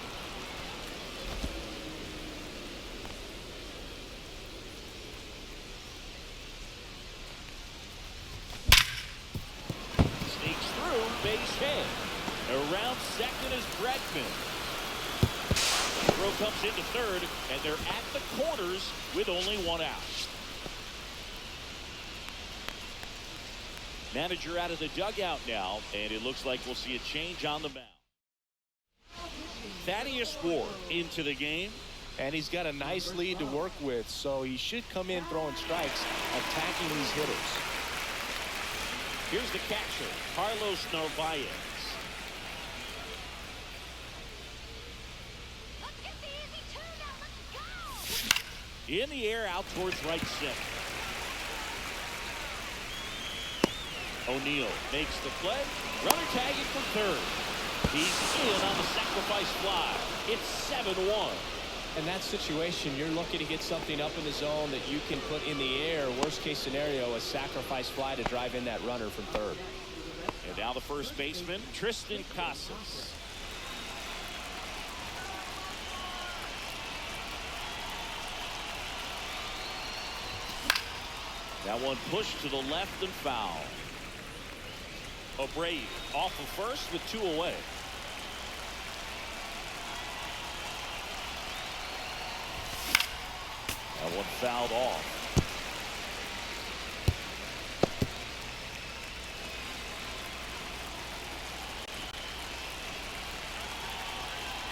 Sneaks through, base hit. Around second is Bregman. Throw comes into third, and they're at the corners with only one out. Manager out of the dugout now, and it looks like we'll see a change on the mound. Thaddeus Ward into the game. And he's got a nice lead to work with, so he should come in throwing strikes, attacking these hitters. Here's the catcher, Carlos Narvaez. In the air, out towards right center. O'Neill makes the play. Runner tagging for third. He's in on the sacrifice fly. It's 7-1. In that situation, you're looking to get something up in the zone that you can put in the air. Worst case scenario, a sacrifice fly to drive in that runner from third. And now the first baseman, Tristan Casas. That one pushed to the left and foul. Abreu off of first with 2 away. That one fouled off.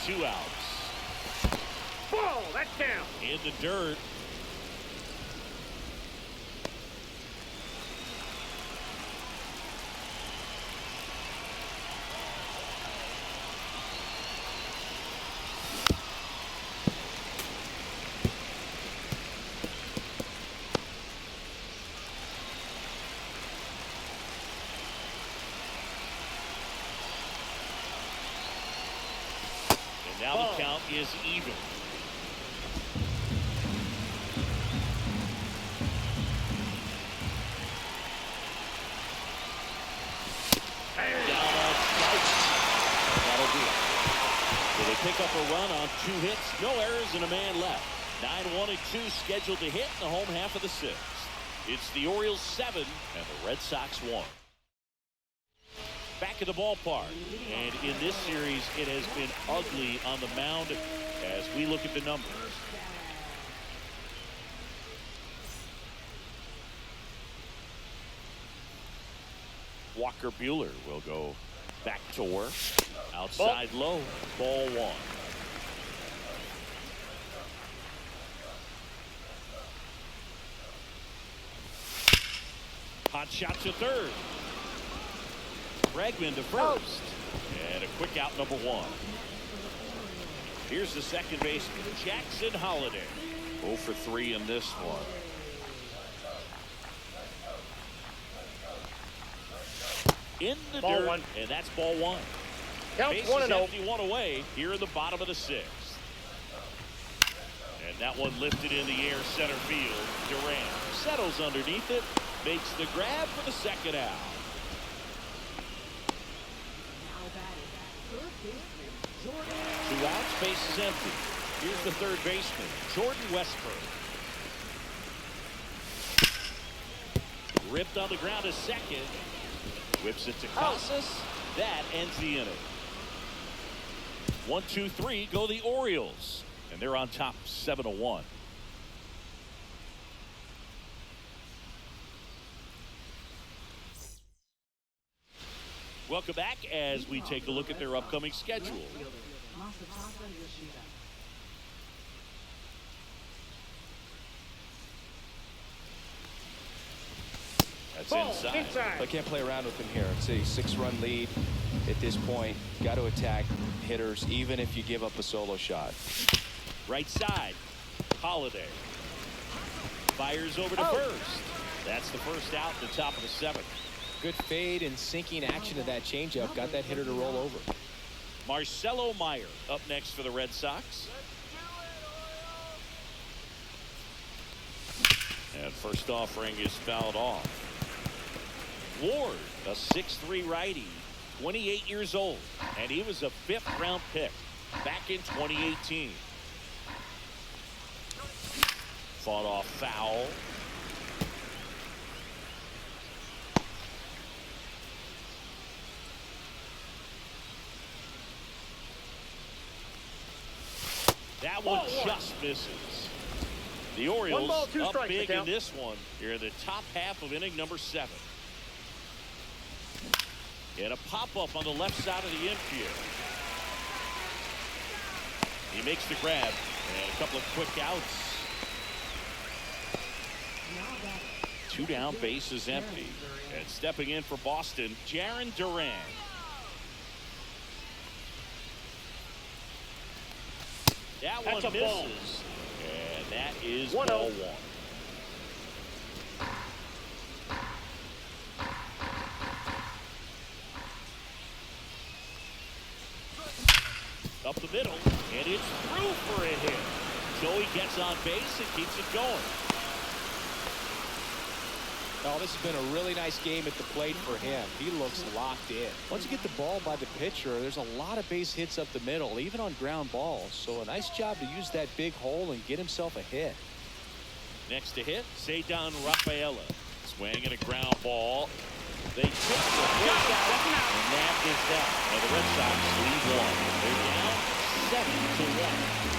Two outs. Ball, that's down. In the dirt. Now the count is even. Down on strikes. That'll do it. So they pick up a run on 2 hits, no errors, and a man left. 9-1 and 2 scheduled to hit in the home half of the 6th. It's the Orioles 7 and the Red Sox 1. Back at the ballpark, and in this series it has been ugly on the mound as we look at the numbers. Walker Buehler will go back to work. Outside low, ball 1. Hot shot to third. Bregman to first. And a quick out, number 1. Here's the second baseman, Jackson Holliday. 0 for 3 in this one. In the Ball dirt, 1. and that's ball 1. Counts Bases 1-0. empty, 1 away here in the bottom of the 6th. And that one lifted in the air, center field. Durant settles underneath it, makes the grab for the second out. Two outs, base is empty. Here's the third baseman, Jordan Westburg. Ripped on the ground to second. Whips it to Casas. That ends the inning. 1, 2, 3 go the Orioles. And they're on top 7-1. Welcome back as we take a look at their upcoming schedule. That's inside. I can't play around with him here. It's a 6-run lead at this point. Got to attack hitters even if you give up a solo shot. Right side, Holiday fires over to first. That's the first out in the top of the 7th. Good fade and sinking action to that changeup. Got that hitter to roll over. Marcelo Meyer up next for the Red Sox. And first offering is fouled off. Ward, a 6'3" righty, 28 years old, and he was a 5th-round pick back in 2018. Fought off foul. That one just misses. The Orioles up big in this one. Here in the top half of inning number 7. And a pop-up on the left side of the infield. He makes the grab, and a couple of quick outs. 2 down, base is empty. And stepping in for Boston, Jarren Duran. That one misses. And that is ball 1. Up the middle, and it's through for a hit. Joey gets on base and keeps it going. Oh, this has been a really nice game at the plate for him. He looks locked in. Once you get the ball by the pitcher, there's a lot of base hits up the middle, even on ground balls. So a nice job to use that big hole and get himself a hit. Next to hit, Cedar Rafaela. Swing and a ground ball. They took the first out, and that is that. And the Red Sox lead 1. They're down 7-1.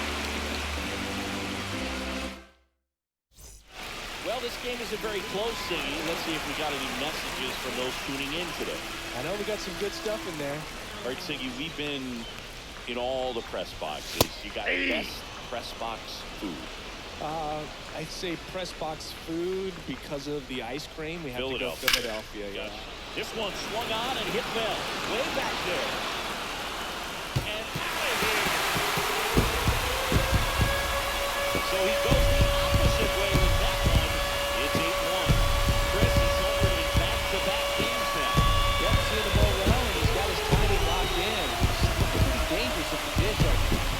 Well, this game isn't very close, Siggy. Let's see if we got any messages from those tuning in today. I know we got some good stuff in there. All right, Siggy, we've been in all the press boxes. You got best press box food. I'd say press box food because of the ice cream. We have to go Philadelphia. Yeah. This one swung on and hit well. Way back there. And out of here. So he goes the opposite way with that one. It's 8-1. Chris is over in back-to-back games now. Yep, seeing the ball well, and he's got his timing locked in. He's pretty dangerous at the pitch right now.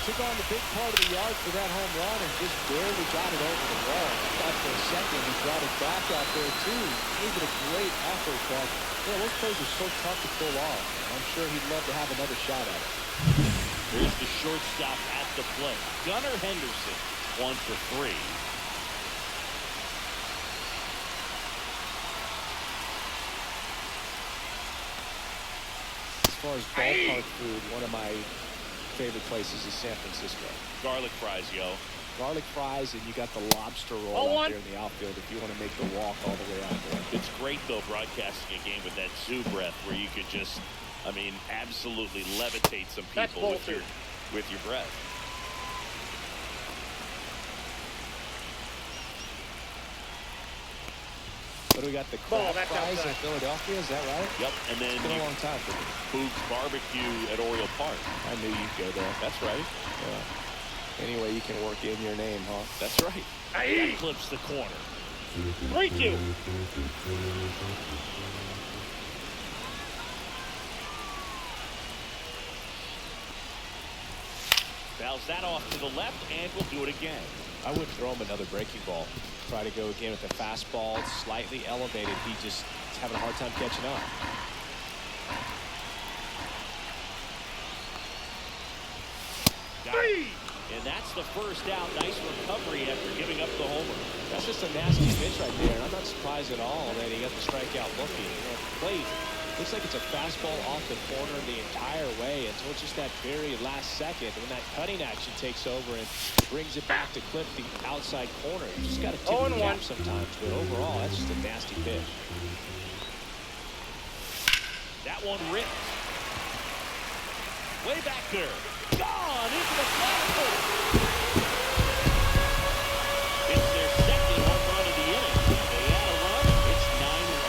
Took on the big part of the yard for that home run and just barely got it over the wall. Thought for a second he brought it back out there too. Gave it a great effort, but those plays are so tough to pull off. I'm sure he'd love to have another shot at it. Here's the shortstop at the plate. Gunnar Henderson, 1 for 3. As far as ballpark food, one of my favorite places is San Francisco. Garlic fries, yo. Garlic fries, and you got the lobster roll out there in the outfield if you want to make the walk all the way out there. It's great, though, broadcasting a game with that zoo breath where you could just, I mean, absolutely levitate some people with your breath. So we got the crab fries in Philadelphia, is that right? Yep, and then it's been a long time for me. Boog's Barbecue at Oriole Park. I knew you'd go there. That's right. Yeah. Anyway, you can work in your name, huh? That's right. That clips the corner. 3-2. Fouls that off to the left, and we'll do it again. I wouldn't throw him another breaking ball. Try to go again with the fastball, slightly elevated. He just is having a hard time catching up. And that's the first out. Nice recovery after giving up the homer. That's just a nasty pitch right there. And I'm not surprised at all that he got the strikeout looking. Plate looks like it's a fastball off the corner the entire way until just that very last second when that cutting action takes over and brings it back to clip the outside corner. You just got to tip the cap sometimes, but overall, that's just a nasty pitch. That one ripped. Way back there. Gone into the platform. It's their second home run of the inning. They add a run. It's 9-1.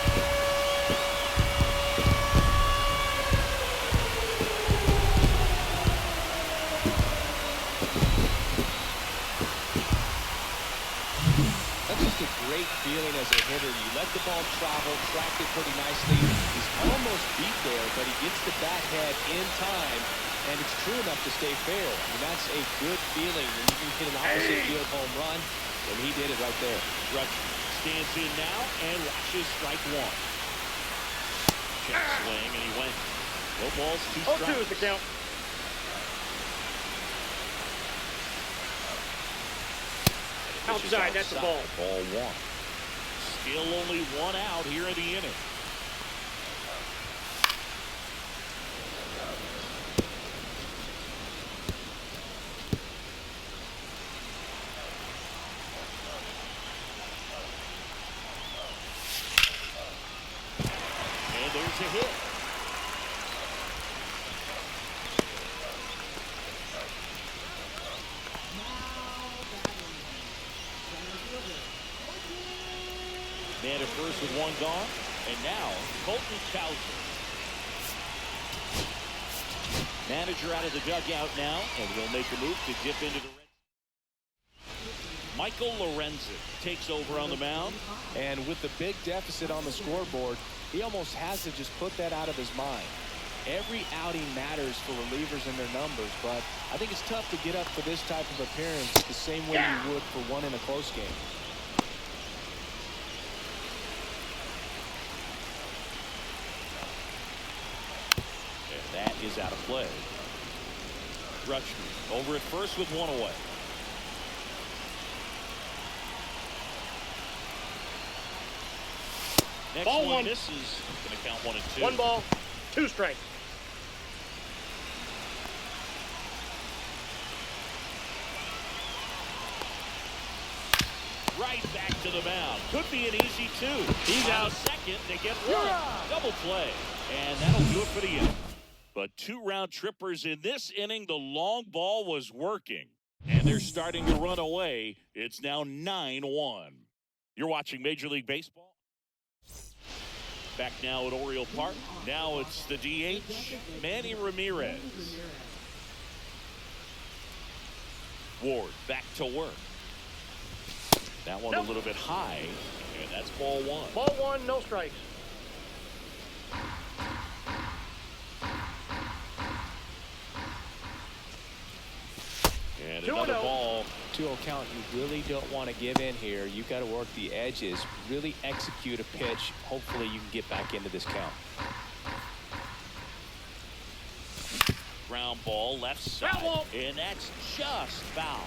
That's just a great feeling as a hitter. You let the ball travel, tracked it pretty nicely. He's almost beat there, but he gets the bat head in time and it's true enough to stay fair. I mean, that's a good feeling when you can hit an opposite field home run, and he did it right there. Rutschman stands in now and watches strike one. Check swing, and he went. No balls, 2 strikes. 0-2 is the count. Outside, that's the ball. Ball 1. Still only 1 out here in the inning. And there's a hit. Man at first with 1 gone, and now Colton Cowser. Manager out of the dugout now, and he'll make a move to dip into the red. Michael Lorenzen takes over on the mound. And with the big deficit on the scoreboard, he almost has to just put that out of his mind. Every outing matters for relievers and their numbers, but I think it's tough to get up for this type of appearance the same way you would for one in a close game. That is out of play. Rutschman over at first with 1 away. Next Ball one 1. misses. Going to count 1 and 2. 1 ball, 2 strikes. Right back to the mound. Could be an easy 2. He's On out. the second, they get 1. Double play. And that'll do it for the inning. But 2 round trippers in this inning. The long ball was working. And they're starting to run away. It's now 9-1. You're watching Major League Baseball. Back now at Oriole Park. Now it's the DH, Manny Ramirez. Ward back to work. That one a little bit high, and that's ball 1. Ball 1, no strikes. And 2-0. another ball. 2-0 count. You really don't want to give in here. You got to work the edges, really execute a pitch. Hopefully you can get back into this count. Ground ball left side, Foul. and that's just foul.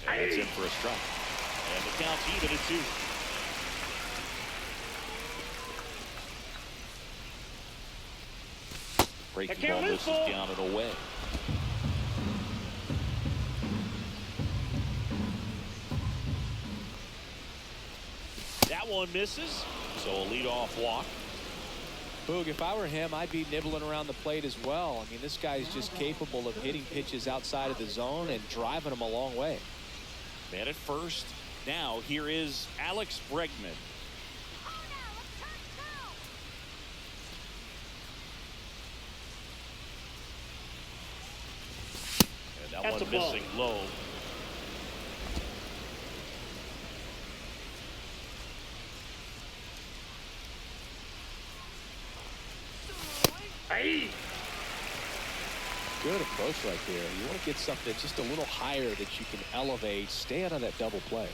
And it's in for a strike. And the count's even at 2. Breaking ball misses down and away. That one misses, so a leadoff walk. Boog, if I were him, I'd be nibbling around the plate as well. I mean, this guy's just capable of hitting pitches outside of the zone and driving them a long way. Man at first. Now here is Alex Bregman. And that That's one a ball. missing low. Hey. Good approach right there. You want to get something just a little higher that you can elevate. Stay out of that double play.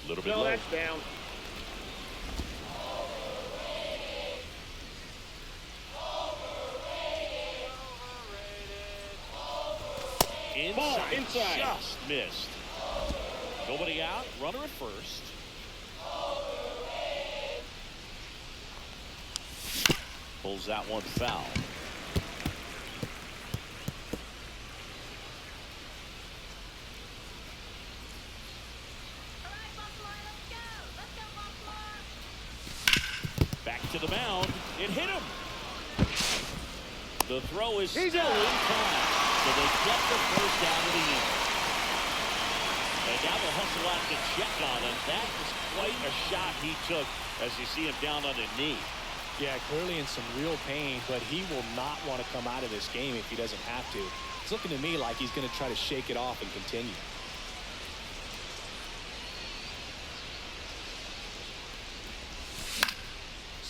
A little bit No, low. that's down. Inside, Ball, inside. just missed. Nobody out. Runner at first. Pulls that one foul. Back to the mound. It hit him. The throw is still in time. So they get the first out of the inning. And now they'll hustle out to check on him. That was quite a shot he took as you see him down on the knee. Yeah, clearly in some real pain, but he will not want to come out of this game if he doesn't have to. It's looking to me like he's going to try to shake it off and continue.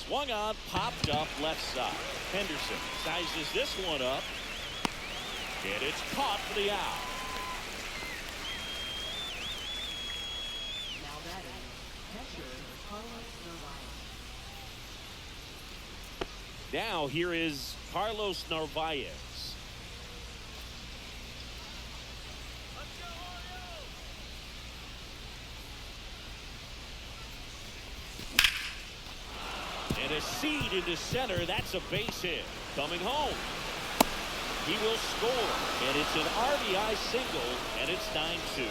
Swung on, popped up left side. Henderson sizes this one up. And it's caught for the out. Now batting, catcher Carlos Narvaez. Now here is Carlos Narvaez. And a seed into center. That's a base hit. Coming home. He will score. And it's an RBI single. And it's 9-2.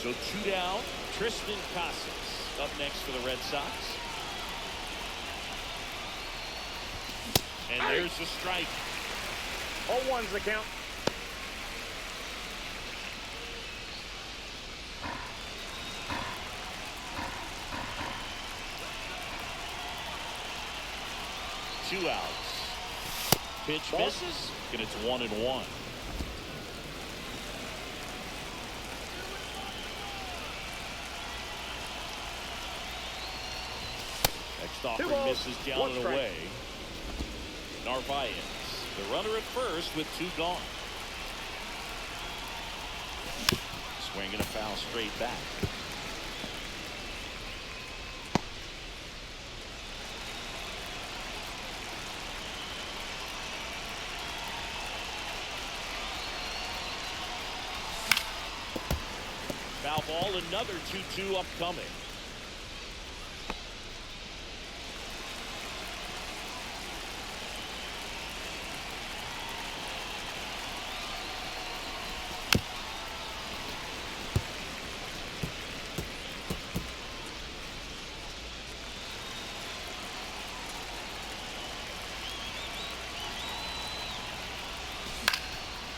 So 2 down. Tristan Casas up next for the Red Sox. And there's the strike. 0-1's the count. Two outs. Pitch misses, and it's 1-1. Next offering misses down and away. Narvaez, the runner at first with 2 gone. Swinging a foul straight back. Foul ball, another 2-2 upcoming.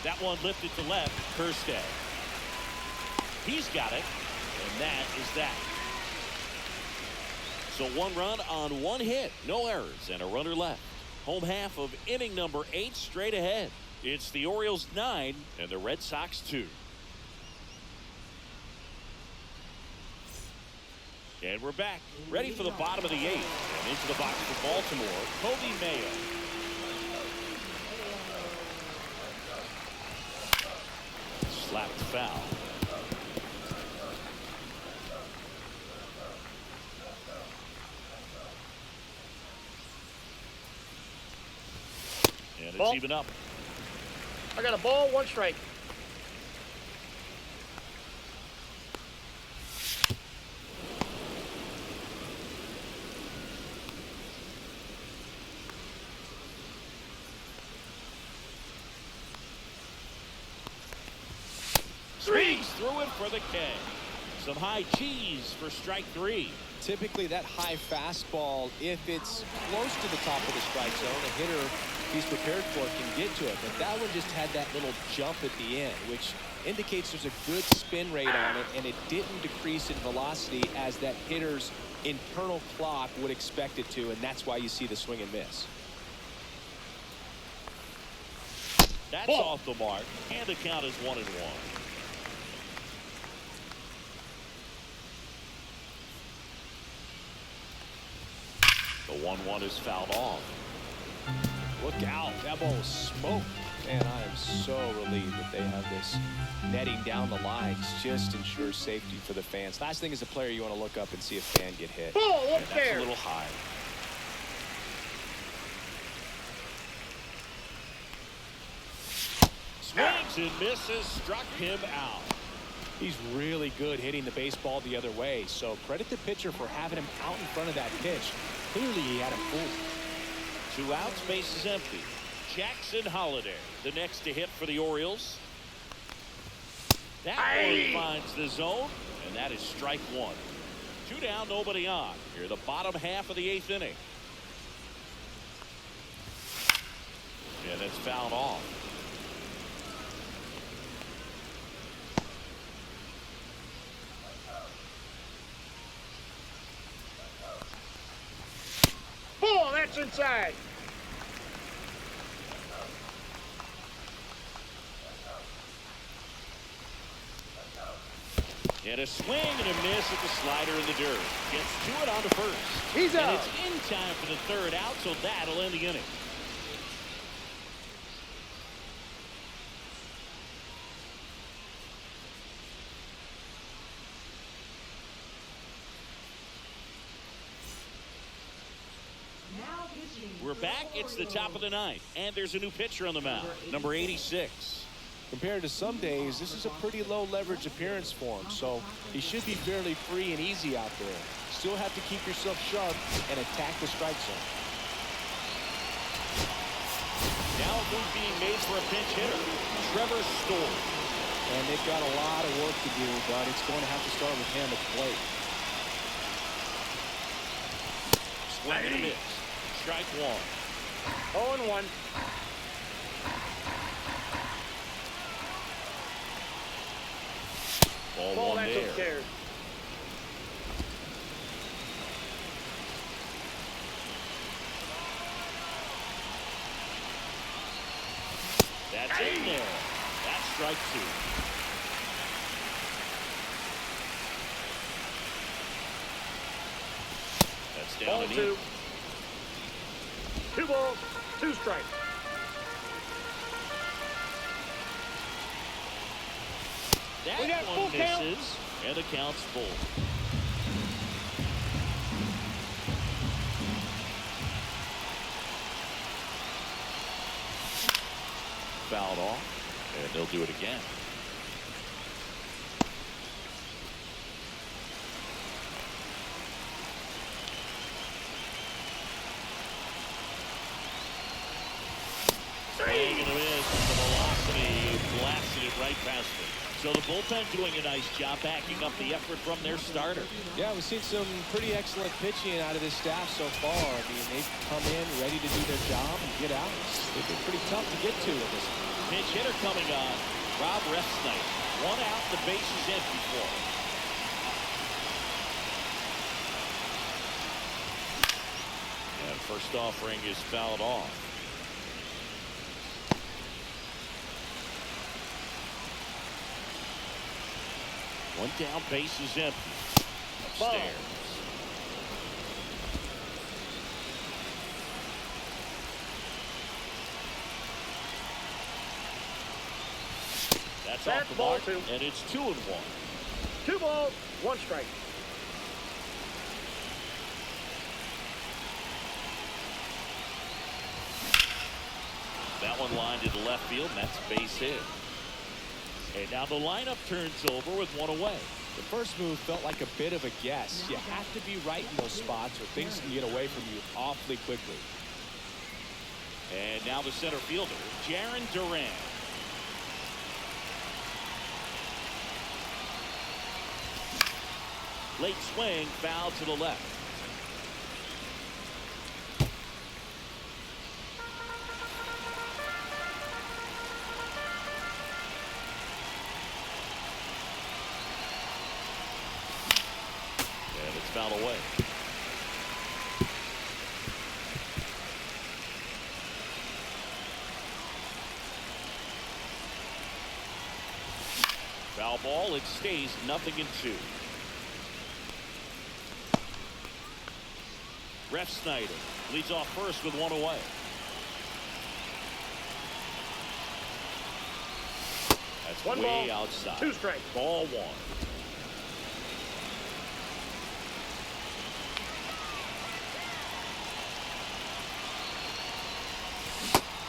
That one lifted to left. Kirstead. He's got it. And that is that. So 1 run on 1 hit. No errors and a runner left. Home half of inning number 8 straight ahead. It's the Orioles 9 and the Red Sox 2. And we're back. Ready for the bottom of the 8th. And into the box for Baltimore, Kobe Mayo. Slapped foul. And it's Ball. even up. I got a ball, 1 strike. Streaks through it for the K. Some high cheese for strike 3. Typically that high fastball, if it's close to the top of the strike zone, a hitter he's prepared for can get to it. But that one just had that little jump at the end, which indicates there's a good spin rate on it, and it didn't decrease in velocity as that hitter's internal clock would expect it to, and that's why you see the swing and miss. That's off the mark, and the count is 1-1. The 1-1 is fouled off. Look out, that ball was smoked. Man, I am so relieved that they have this netting down the lines. Just ensures safety for the fans. Last thing as a player, you want to look up and see a fan get hit. Ball, And up that's there. a little high. Swings and misses, struck him out. He's really good hitting the baseball the other way, so credit the pitcher for having him out in front of that pitch. Clearly he had him fooled. 2 outs, base is empty. Jackson Holiday, the next to hit for the Orioles. That one finds the zone, and that is strike 1. 2 down, nobody on. Here, the bottom half of the 8th inning. Yeah, that's fouled off. Ball, that's inside. And a swing and a miss at the slider in the dirt. Gets to it on to first. He's and out. it's in time for the third out, so that'll end the inning. Now pitching. We're back. It's the top of the ninth, and there's a new pitcher on the mound, number 86. Compared to some days, this is a pretty low leverage appearance for him, so he should be fairly free and easy out there. Still have to keep yourself sharp and attack the strike zone. Now a move being made for a pinch hitter, Trevor Story. And they've got a lot of work to do, but it's going to have to start with him at the plate. Swing and a miss. Strike one. 0-1. Ball Ball, one that's there. upstairs. That's in there. That's strike two. That's down Ball and 2. in. 2 balls, 2 strikes. That We got one full count. misses, and the count's full. Fouled off, and they'll do it again. Swing and a miss. The velocity blasted it right past it. So the bullpen doing a nice job backing up the effort from their starter. Yeah, we've seen some pretty excellent pitching out of this staff so far. I mean, they've come in ready to do their job and get out. They've been pretty tough to get to with this. Pinch hitter coming on. Rob Refsnyder. 1 out, the base is empty for him. And first offering is fouled off. One down, base is empty. Upstairs. That's off the ball mark, 2. and it's 2-1. 2 balls, 1 strike. That one lined to the left field, and that's a base hit. And now the lineup turns over with 1 away. The first move felt like a bit of a guess. You have to be right in those spots or things can get away from you awfully quickly. And now the center fielder, Jarren Duran. Late swing, foul to the left. And it's fouled away. Foul ball, it stays 0-2. Refsnyder leads off first with 1 away. That's 1 way ball, outside. 2 strikes. Ball 1.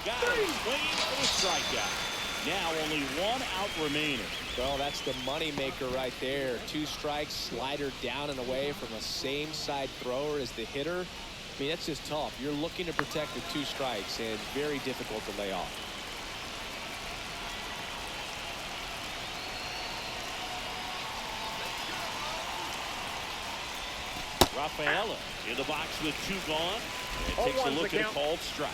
Got it. Swinging for the strikeout. Now only 1 out remaining. Well, that's the money maker right there. 2 strikes, slider down and away from a same side thrower as the hitter. I mean, that's just tough. You're looking to protect with 2 strikes and very difficult to lay off. Rafaela in the box with 2 gone. And takes a 0-1's look the at a count. called strike.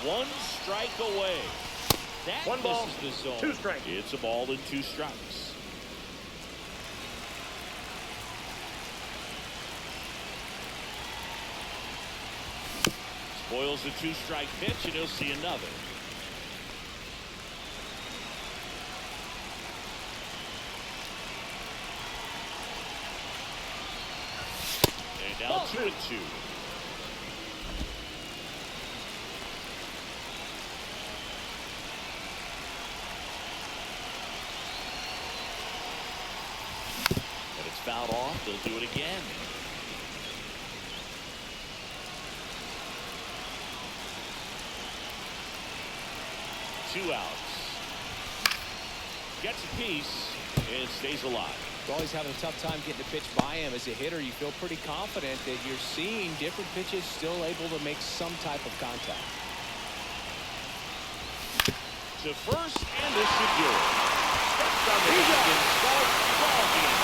One strike away. That One ball, misses the zone. 2 strikes. It's a ball and 2 strikes. Spoils the 2-strike pitch, and he'll see another. And now 2-2. And it's fouled off. They'll do it again. Two outs. Gets a piece and stays alive. Always having a tough time getting a pitch by him. As a hitter, you feel pretty confident that you're seeing different pitches still able to make some type of contact. To first, and this should do it. Steps on the second, ball game.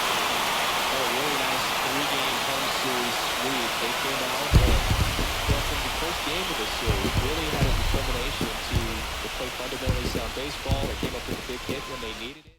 Oh, a really nice 3-game home series sweep. They came out from the first game of the series. Really had a determination to play fundamentally sound baseball. They came up with a big hit when they needed it.